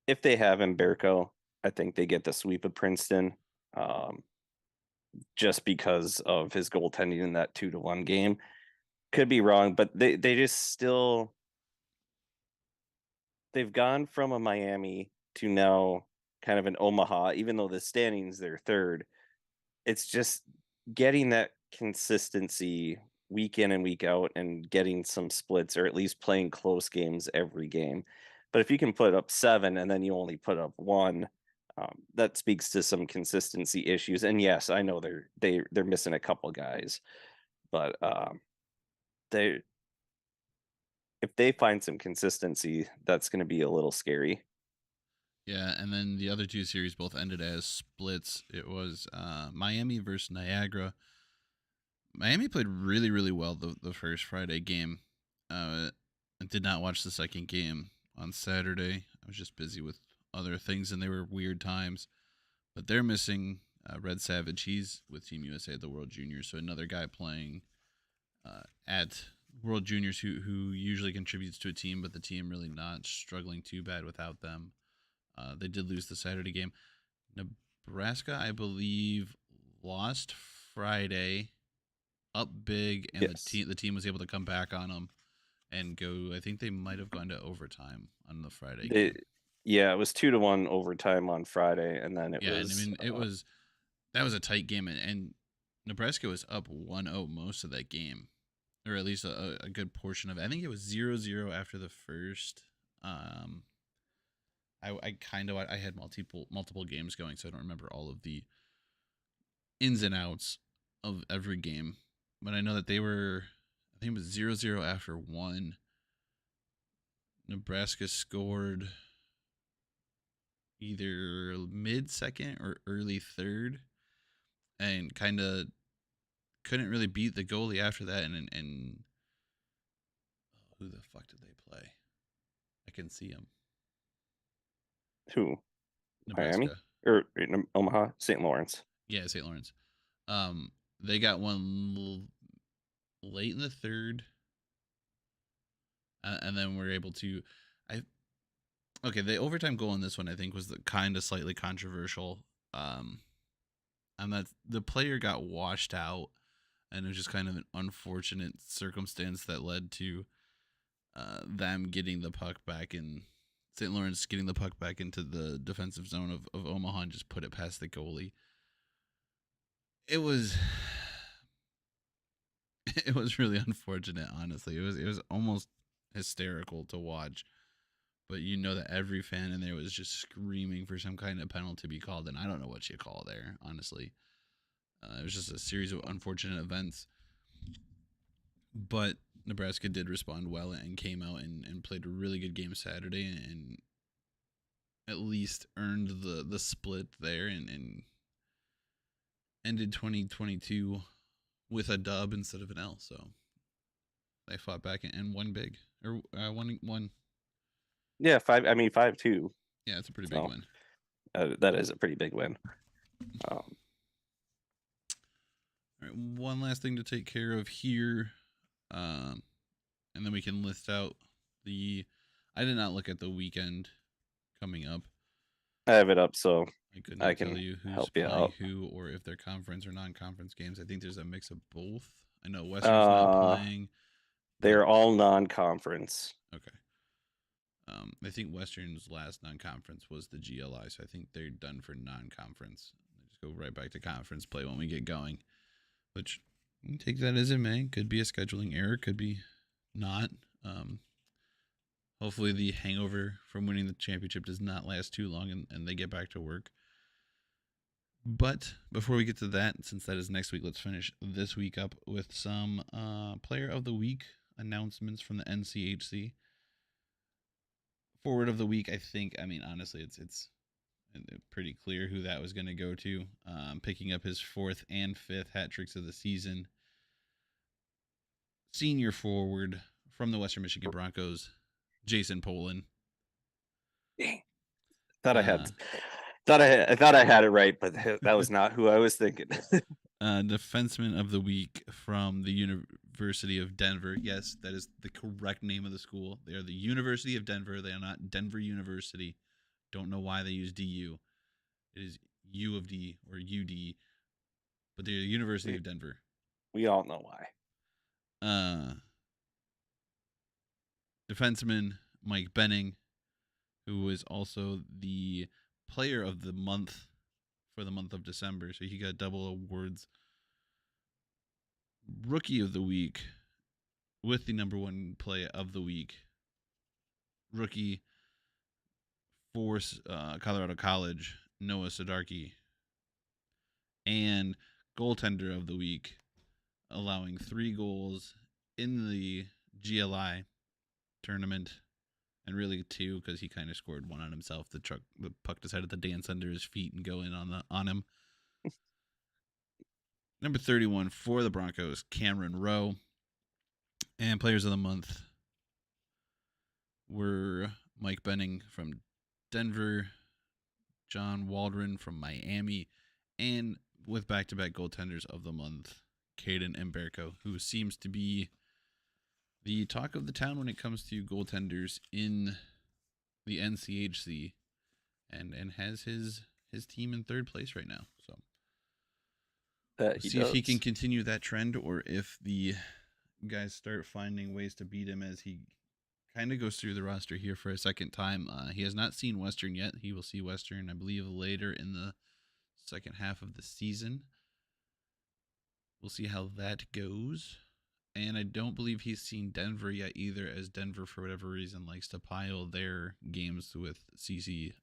If they have Umberto, I think they get the sweep of Princeton, just because of his goaltending in that 2-1 game. Could be wrong, but they just still, they've gone from a Miami to now kind of an Omaha, even though the standings they're third. It's just getting that consistency week in and week out and getting some splits, or at least playing close games every game. But if you can put up 7 and then you only put up 1, that speaks to some consistency issues. And yes, I know they're missing a couple guys, but they if they find some consistency, that's going to be a little scary. Yeah, and then the other two series both ended as splits. It was Miami versus Niagara. Miami played really, really well the first Friday game. I did not watch the second game on Saturday. I was just busy with other things, and they were weird times. But they're missing Red Savage. He's with Team USA at the World Juniors, so another guy playing at World Juniors who usually contributes to a team, but the team really not struggling too bad without them. They did lose the Saturday game. Nebraska, I believe, lost Friday, up big, and Yes. the team was able to come back on them and go. I think they might have gone to overtime on the Friday game. Yeah, it was 2-1 overtime on Friday, and then it was. was. And I mean, that was a tight game, and Nebraska was up 1-0 most of that game, or at least a good portion of it. I think it was 0-0 after the first. I had multiple games going, so I don't remember all of the ins and outs of every game, but I know that they were. I think it was 0-0 after 1. Nebraska scored either mid-second or early third, and kind of couldn't really beat the goalie after that. And who the fuck did they play? I can see him. Who? Nebraska. Miami or Omaha? St. Lawrence. Yeah, St. Lawrence. They got one late in the third, and then we're able to. The overtime goal in this one I think was the kind of slightly controversial, and that the player got washed out, and it was just kind of an unfortunate circumstance that led to them getting the puck back in. St. Lawrence getting the puck back into the defensive zone of Omaha and just put it past the goalie. It was really unfortunate, honestly. It was almost hysterical to watch. But you know that every fan in there was just screaming for some kind of penalty to be called, and I don't know what you call there, honestly. It was just a series of unfortunate events. But Nebraska did respond well and came out and played a really good game Saturday and at least earned the split there and ended 2022 with a dub instead of an L. So they fought back and won big. Or won. Yeah, 5-2. Yeah, it's a pretty big win. That is a pretty big win. All right, one last thing to take care of here, and then we can list out the. I did not look at the weekend coming up. I have it up, so I can tell you who's playing who, or if they're conference or non-conference games. I think there's a mix of both. I know Western's not playing. They're all non-conference. Okay. I think Western's last non-conference was the GLI, so I think they're done for non-conference. They just go right back to conference play when we get going, which you can take that as it may. Could be a scheduling error, could be not. Hopefully the hangover from winning the championship does not last too long and they get back to work. But before we get to that, since that is next week, let's finish this week up with some Player of the Week announcements from the NCHC. Forward of the Week, honestly, it's pretty clear who that was going to go to. Picking up his 4th and 5th hat tricks of the season. Senior forward from the Western Michigan Broncos, Jason Poland. I thought I had it right, but that was not who I was thinking. Defenseman of the Week from the University of Denver. Yes, that is the correct name of the school. They are the University of Denver. They are not Denver University. Don't know why they use DU. It is U of D or UD, but they're the University of Denver. We all know why. Defenseman Mike Benning, who is also the Player of the Month for the month of December, so he got double awards. Rookie of the Week with the number 1 play of the week. Rookie for Colorado College, Noah Sudarki. And goaltender of the week, allowing 3 goals in the GLI tournament, and really 2 because he kind of scored 1 on himself. The puck decided to dance under his feet and go in on him. Number 31 for the Broncos, Cameron Rowe. And players of the month were Mike Benning from Denver, John Waldron from Miami, and with back-to-back goaltenders of the month, Caden Emberko, who seems to be the talk of the town when it comes to goaltenders in the NCHC, and has his team in 3rd place right now. So see if he can continue that trend, or if the guys start finding ways to beat him as he kind of goes through the roster here for a second time. He has not seen Western yet. He will see Western, I believe, later in the second half of the season. We'll see how that goes. And I don't believe he's seen Denver yet either, as Denver, for whatever reason, likes to pile their games with CC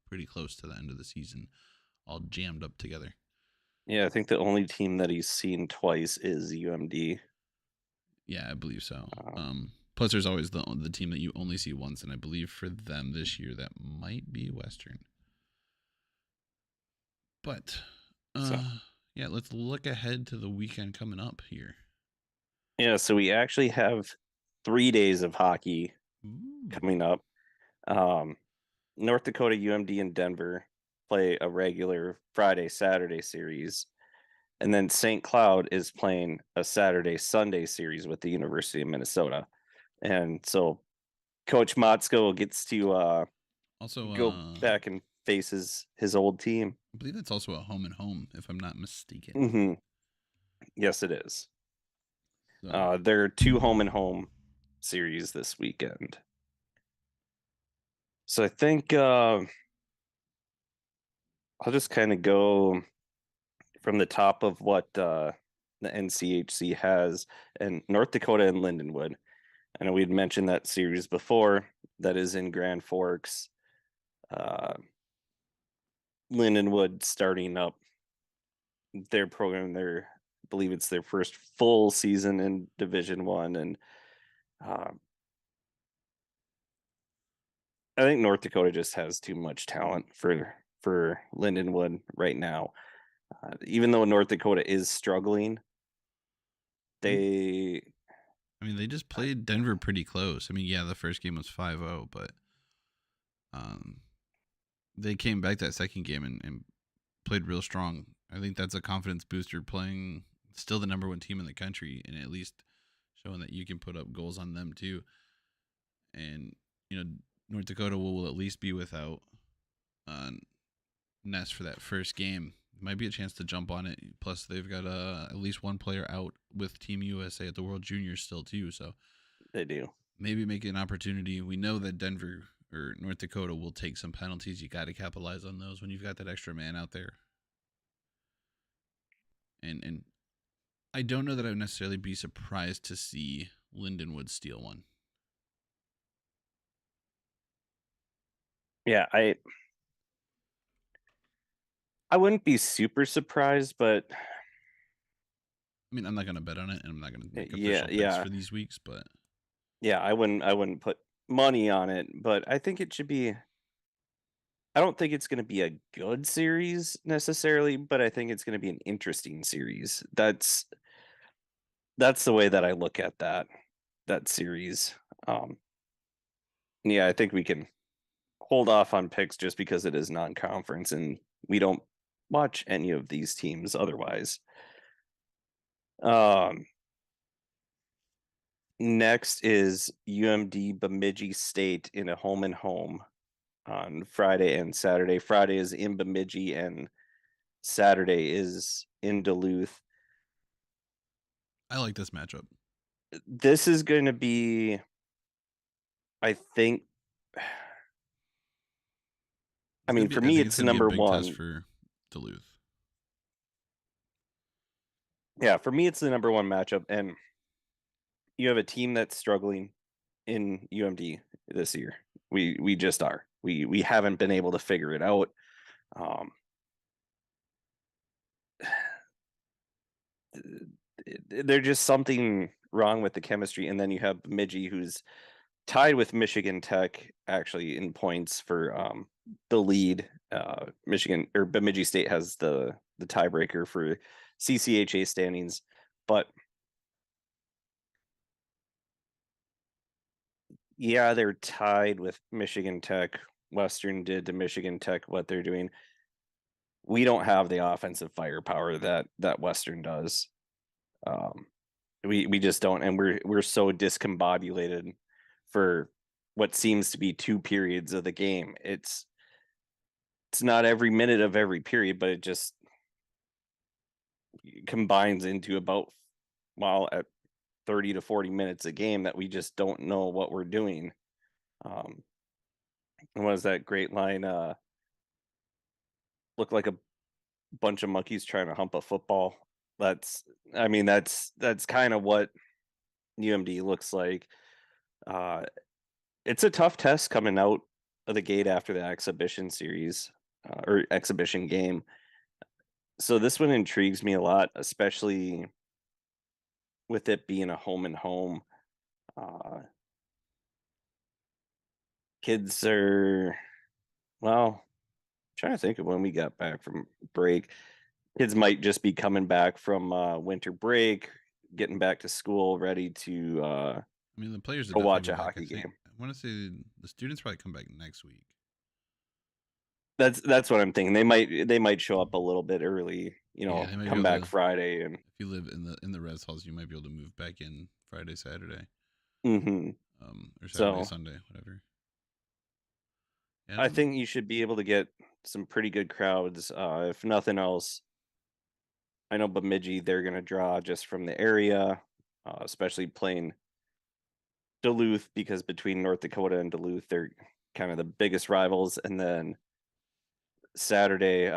pretty close to the end of the season, all jammed up together. Yeah, I think the only team that he's seen twice is UMD. Yeah, I believe so. Plus, there's always the team that you only see once, and I believe for them this year that might be Western. But, yeah, let's look ahead to the weekend coming up here. Yeah, so we actually have 3 days of hockey coming up. North Dakota, UMD, and Denver play a regular Friday-Saturday series. And then St. Cloud is playing a Saturday-Sunday series with the University of Minnesota. And so Coach Motzko gets to also go back and face his old team. I believe that's also a home and home, if I'm not mistaken. Mm-hmm. Yes, it is. So. There are 2 home and home series this weekend. So I think I'll just kind of go from the top of what the NCHC has, and North Dakota and Lindenwood. I know we'd mentioned that series before. That is in Grand Forks. Lindenwood starting up their program. I believe it's their first full season in Division One, and I think North Dakota just has too much talent for Lindenwood right now. Even though North Dakota is struggling, they they just played Denver pretty close. I mean, yeah, the first game was 5-0, but they came back that second game and played real strong. I think that's a confidence booster, playing still the number one team in the country and at least showing that you can put up goals on them too. And North Dakota will at least be without Ness for that first game. Might be a chance to jump on it. Plus, they've got at least one player out with Team USA at the World Juniors still too. So they do. Maybe make an opportunity. We know that Denver or North Dakota will take some penalties. You got to capitalize on those when you've got that extra man out there. And I don't know that I would necessarily be surprised to see Lindenwood steal one. Yeah, I wouldn't be super surprised, but I mean, I'm not going to bet on it, and I'm not going to make official picks for these weeks, but yeah, I wouldn't put money on it, but I think it should be. I don't think it's going to be a good series necessarily, but I think it's going to be an interesting series. That's the way that I look at that series. Yeah, I think we can hold off on picks just because it is non-conference and we don't watch any of these teams otherwise. Next is UMD Bemidji State in a home and home on Friday and Saturday. Friday is in Bemidji and Saturday is in Duluth. I like this matchup. This is going to be, I think, I mean, for me, it's the number one test for Duluth. Yeah, for me, it's the number one matchup, and you have a team that's struggling in UMD this year. We just are. We haven't been able to figure it out. There's just something wrong with the chemistry, and then you have Bemidji, who's tied with Michigan Tech actually in points for the lead. Michigan or Bemidji State has the tiebreaker for CCHA standings, but yeah, they're tied with Michigan Tech. Western did to Michigan Tech what they're doing. We don't have the offensive firepower that Western does. We just don't, and we're so discombobulated for what seems to be 2 periods of the game. It's not every minute of every period, but it just combines into about at 30 to 40 minutes a game that we just don't know what we're doing. And what is that great line? Look like a bunch of monkeys trying to hump a football. That's kind of what UMD looks like. It's a tough test coming out of the gate after the exhibition series or exhibition game. So this one intrigues me a lot, especially with it being a home and home. Kids are, well, trying to think of when we got back from break. Kids might just be coming back from winter break, getting back to school, ready to the players go watch a hockey game. I want to say the students probably come back next week. That's what I'm thinking. They might show up a little bit early, come back Friday. And if you live in the res halls, you might be able to move back in Friday, Saturday. Mm-hmm. Or Saturday, Sunday, whatever. I think you should be able to get some pretty good crowds. If nothing else, I know Bemidji, they're going to draw just from the area, especially playing Duluth, because between North Dakota and Duluth, they're kind of the biggest rivals. And then Saturday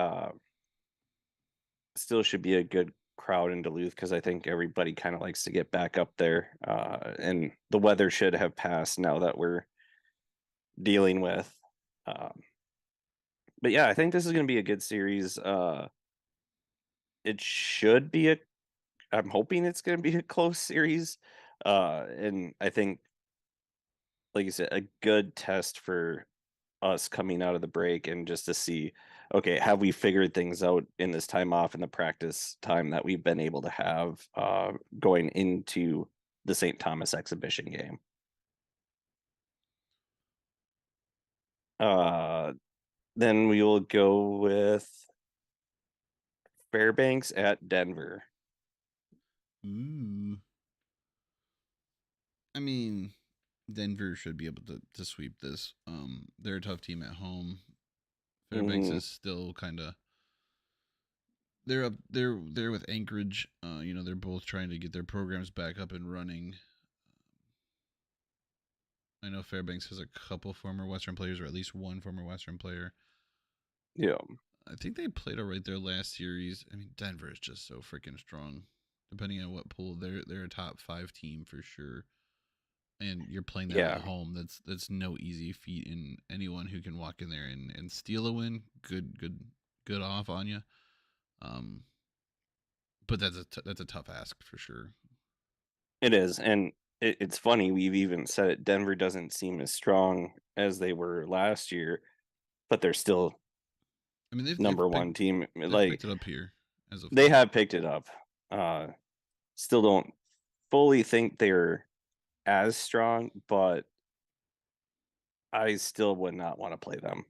still should be a good crowd in Duluth because I think everybody kind of likes to get back up there. And the weather should have passed now that we're dealing with. Um, but yeah, I think this is going to be a good series. It should be a. I'm hoping it's going to be a close series. And I think, like you said, a good test for us coming out of the break and just to see, okay, have we figured things out in this time off in the practice time that we've been able to have going into the St. Thomas exhibition game. Then we will go with Fairbanks at Denver. Ooh. I mean, Denver should be able to sweep this. They're a tough team at home. Fairbanks is still kind of they're up they're with Anchorage. They're both trying to get their programs back up and running. I know Fairbanks has a couple former Western players, or at least one former Western player. Yeah. I think they played all right their last series. I mean, Denver is just so freaking strong. Depending on what pool, they're a top 5 team for sure. And you're playing them at home. That's no easy feat. And anyone who can walk in there and steal a win, good off on you. But that's a tough ask for sure. It is, and it's funny. We've even said it. Denver doesn't seem as strong as they were last year, but they're still. I mean, they've number one team. Like picked it up here as of they have picked it up. Still don't fully think they're as strong, but I still would not want to play them.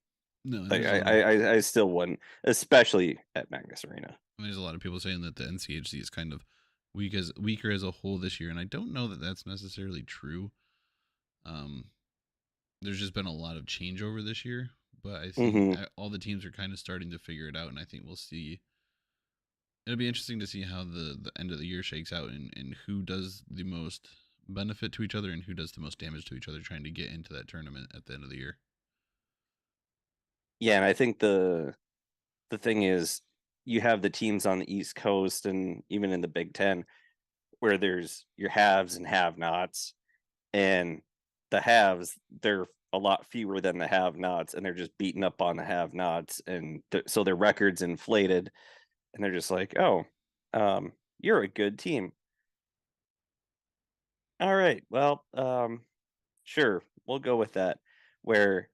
No, like, I still wouldn't, especially at Magnus Arena. There's a lot of people saying that the NCHC is kind of weaker as a whole this year, and I don't know that that's necessarily true. There's just been a lot of changeover this year, but I think all the teams are kind of starting to figure it out, and I think we'll see. It'll be interesting to see how the end of the year shakes out and who does the most benefit to each other and who does the most damage to each other trying to get into that tournament at the end of the year. Yeah, and I think the thing is you have the teams on the East Coast and even in the Big Ten where there's your haves and have-nots, and the haves, they're a lot fewer than the have-nots, and they're just beating up on the have-nots, and so their record's inflated, and they're just like, oh, you're a good team. All right, well, sure, we'll go with that. Where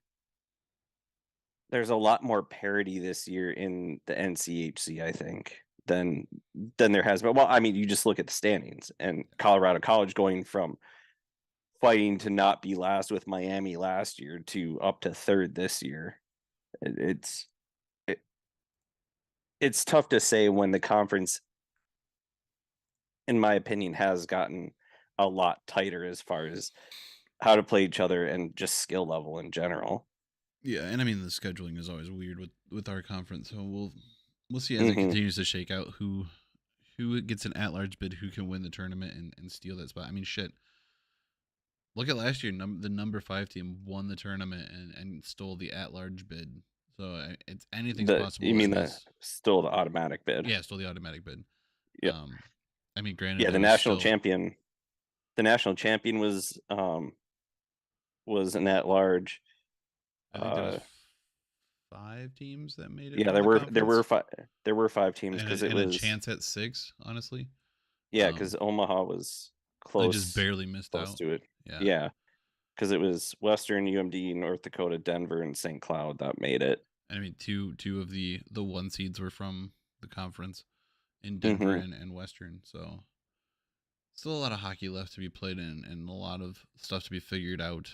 there's a lot more parity this year in the NCHC, I think, than there has been. Well, I mean, you just look at the standings and Colorado College going from fighting to not be last with Miami last year to up to third this year. It's tough to say when the conference, in my opinion, has gotten a lot tighter as far as how to play each other and just skill level in general. Yeah, and I mean the scheduling is always weird with our conference, so we'll see as it continues to shake out who gets an at-large bid, who can win the tournament and steal that spot. I mean, shit. Look at last year, the number 5 team won the tournament and stole the at-large bid. So it's anything's possible. You mean stole the automatic bid? Yeah, stole the automatic bid. Yeah. I mean, granted, yeah, the national champion. The national champion was an at-large. I think there was 5 teams that made it. Yeah, there were 5 teams because it was a chance at 6. Honestly. Yeah, because Omaha was close. They just barely missed out to it. Yeah, because it was Western, UMD, North Dakota, Denver, and St. Cloud that made it. I mean, two of the 1 seeds were from the conference in Denver and Western. So still a lot of hockey left to be played in, and a lot of stuff to be figured out.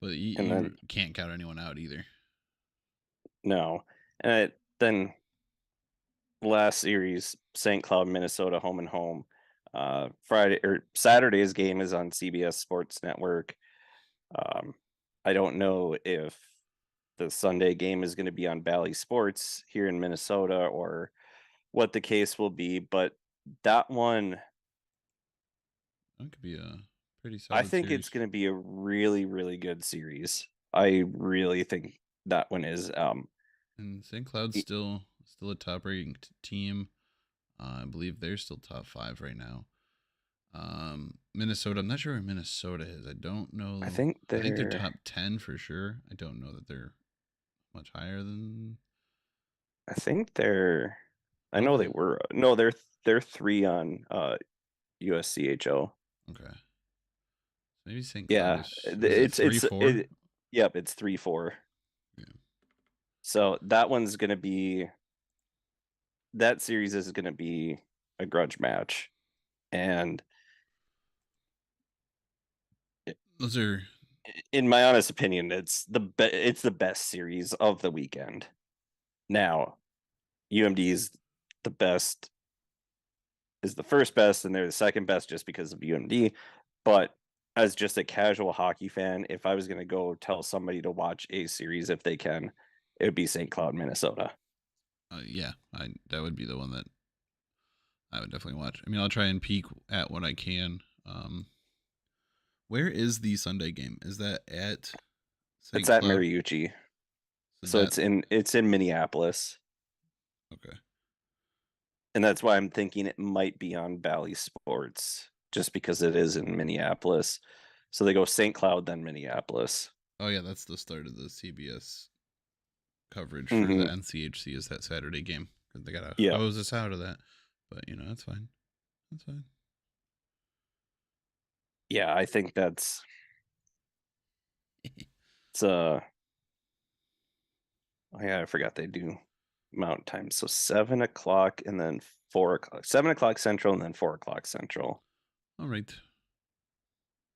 But you can't count anyone out either. No. And then last series, St. Cloud, Minnesota, home and home. Friday or Saturday's game is on CBS Sports Network. I don't know if the Sunday game is going to be on Bally Sports here in Minnesota or what the case will be, but that one, that could be a pretty solid I think series. It's going to be a really, really good series. I really think that one is. And St. Cloud's still still a top ranked team. I believe they're still top 5 right now. Minnesota, I'm not sure where Minnesota is. I don't know. I think they're top 10 for sure. I don't know that they're much higher than. I think they're. I know they were. No, they're 3 on USCHO. Okay. Maybe St. Yeah, Cloud is 3-4. Yep, it's 3-4. Yeah. So that one's gonna be. That series is gonna be a grudge match, and those are, in my honest opinion, it's the best series of the weekend. Now, UMD's the best, is the first best, and they're the second best just because of UMD. But as just a casual hockey fan, if I was going to go tell somebody to watch a series if they can, it would be St. Cloud, Minnesota. Yeah, that would be the one that I would definitely watch. I mean, I'll try and peek at what I can. Where is the Sunday game? Is that at St. It's Cloud? At Mariucci. So it's in Minneapolis. Okay. And that's why I'm thinking it might be on Bally Sports, just because it is in Minneapolis. So they go St. Cloud, then Minneapolis. Oh yeah, that's the start of the CBS coverage for the NCHC, is that Saturday game. They gotta hose us out of that, but that's fine. That's fine. Yeah, I think that's it's oh yeah, I forgot they do Mountain Time. So 7 o'clock and then 4 o'clock. 7 o'clock Central and then 4 o'clock Central. All right.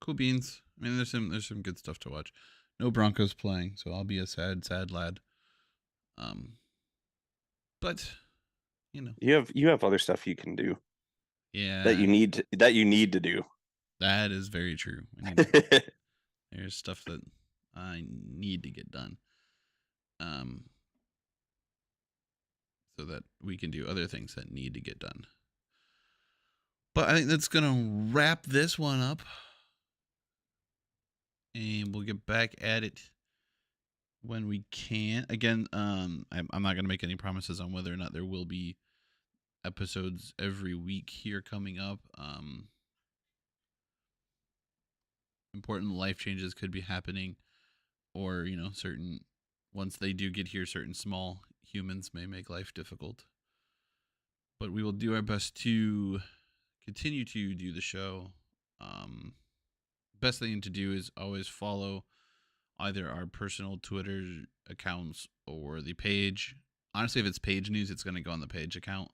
Cool beans. I mean, there's some good stuff to watch. No Broncos playing, so I'll be a sad lad. But you have other stuff you can do. Yeah. That you need to do. That is very true. There's stuff that I need to get done. So that we can do other things that need to get done. But I think that's going to wrap this one up. And we'll get back at it when we can. Again, I'm not going to make any promises on whether or not there will be episodes every week here coming up. Important life changes could be happening, or certain, once they do get here, certain small humans may make life difficult. But we will do our best to continue to do the show. Best thing to do is always follow either our personal Twitter accounts or the page. Honestly, if it's page news, it's going to go on the page account.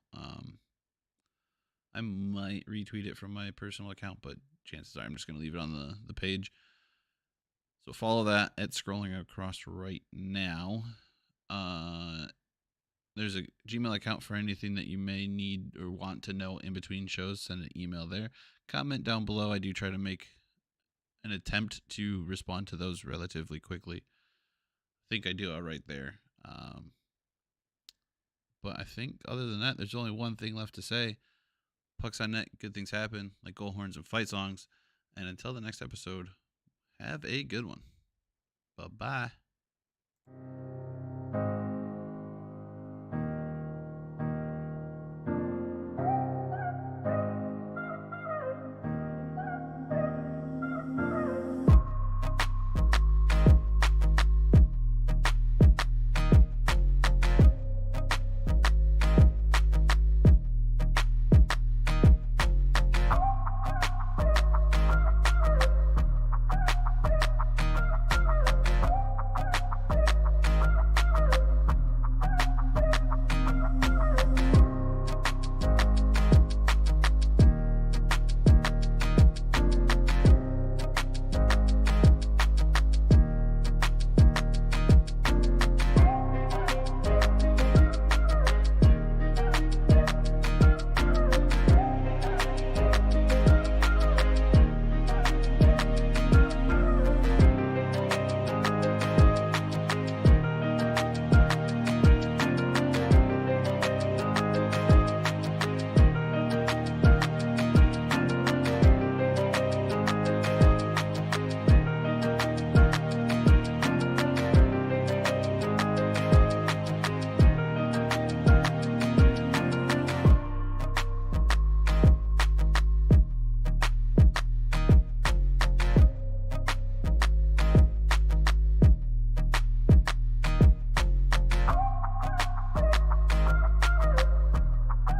I might retweet it from my personal account, but chances are I'm just going to leave it on the page. So follow that. It's scrolling across right now. There's a Gmail account for anything that you may need or want to know in between shows. Send an email there. Comment down below. I do try to make an attempt to respond to those relatively quickly. I think I do all right there. But I think other than that, there's only one thing left to say. Pucks on net, good things happen, like goal horns and fight songs. And until the next episode, have a good one. Bye-bye.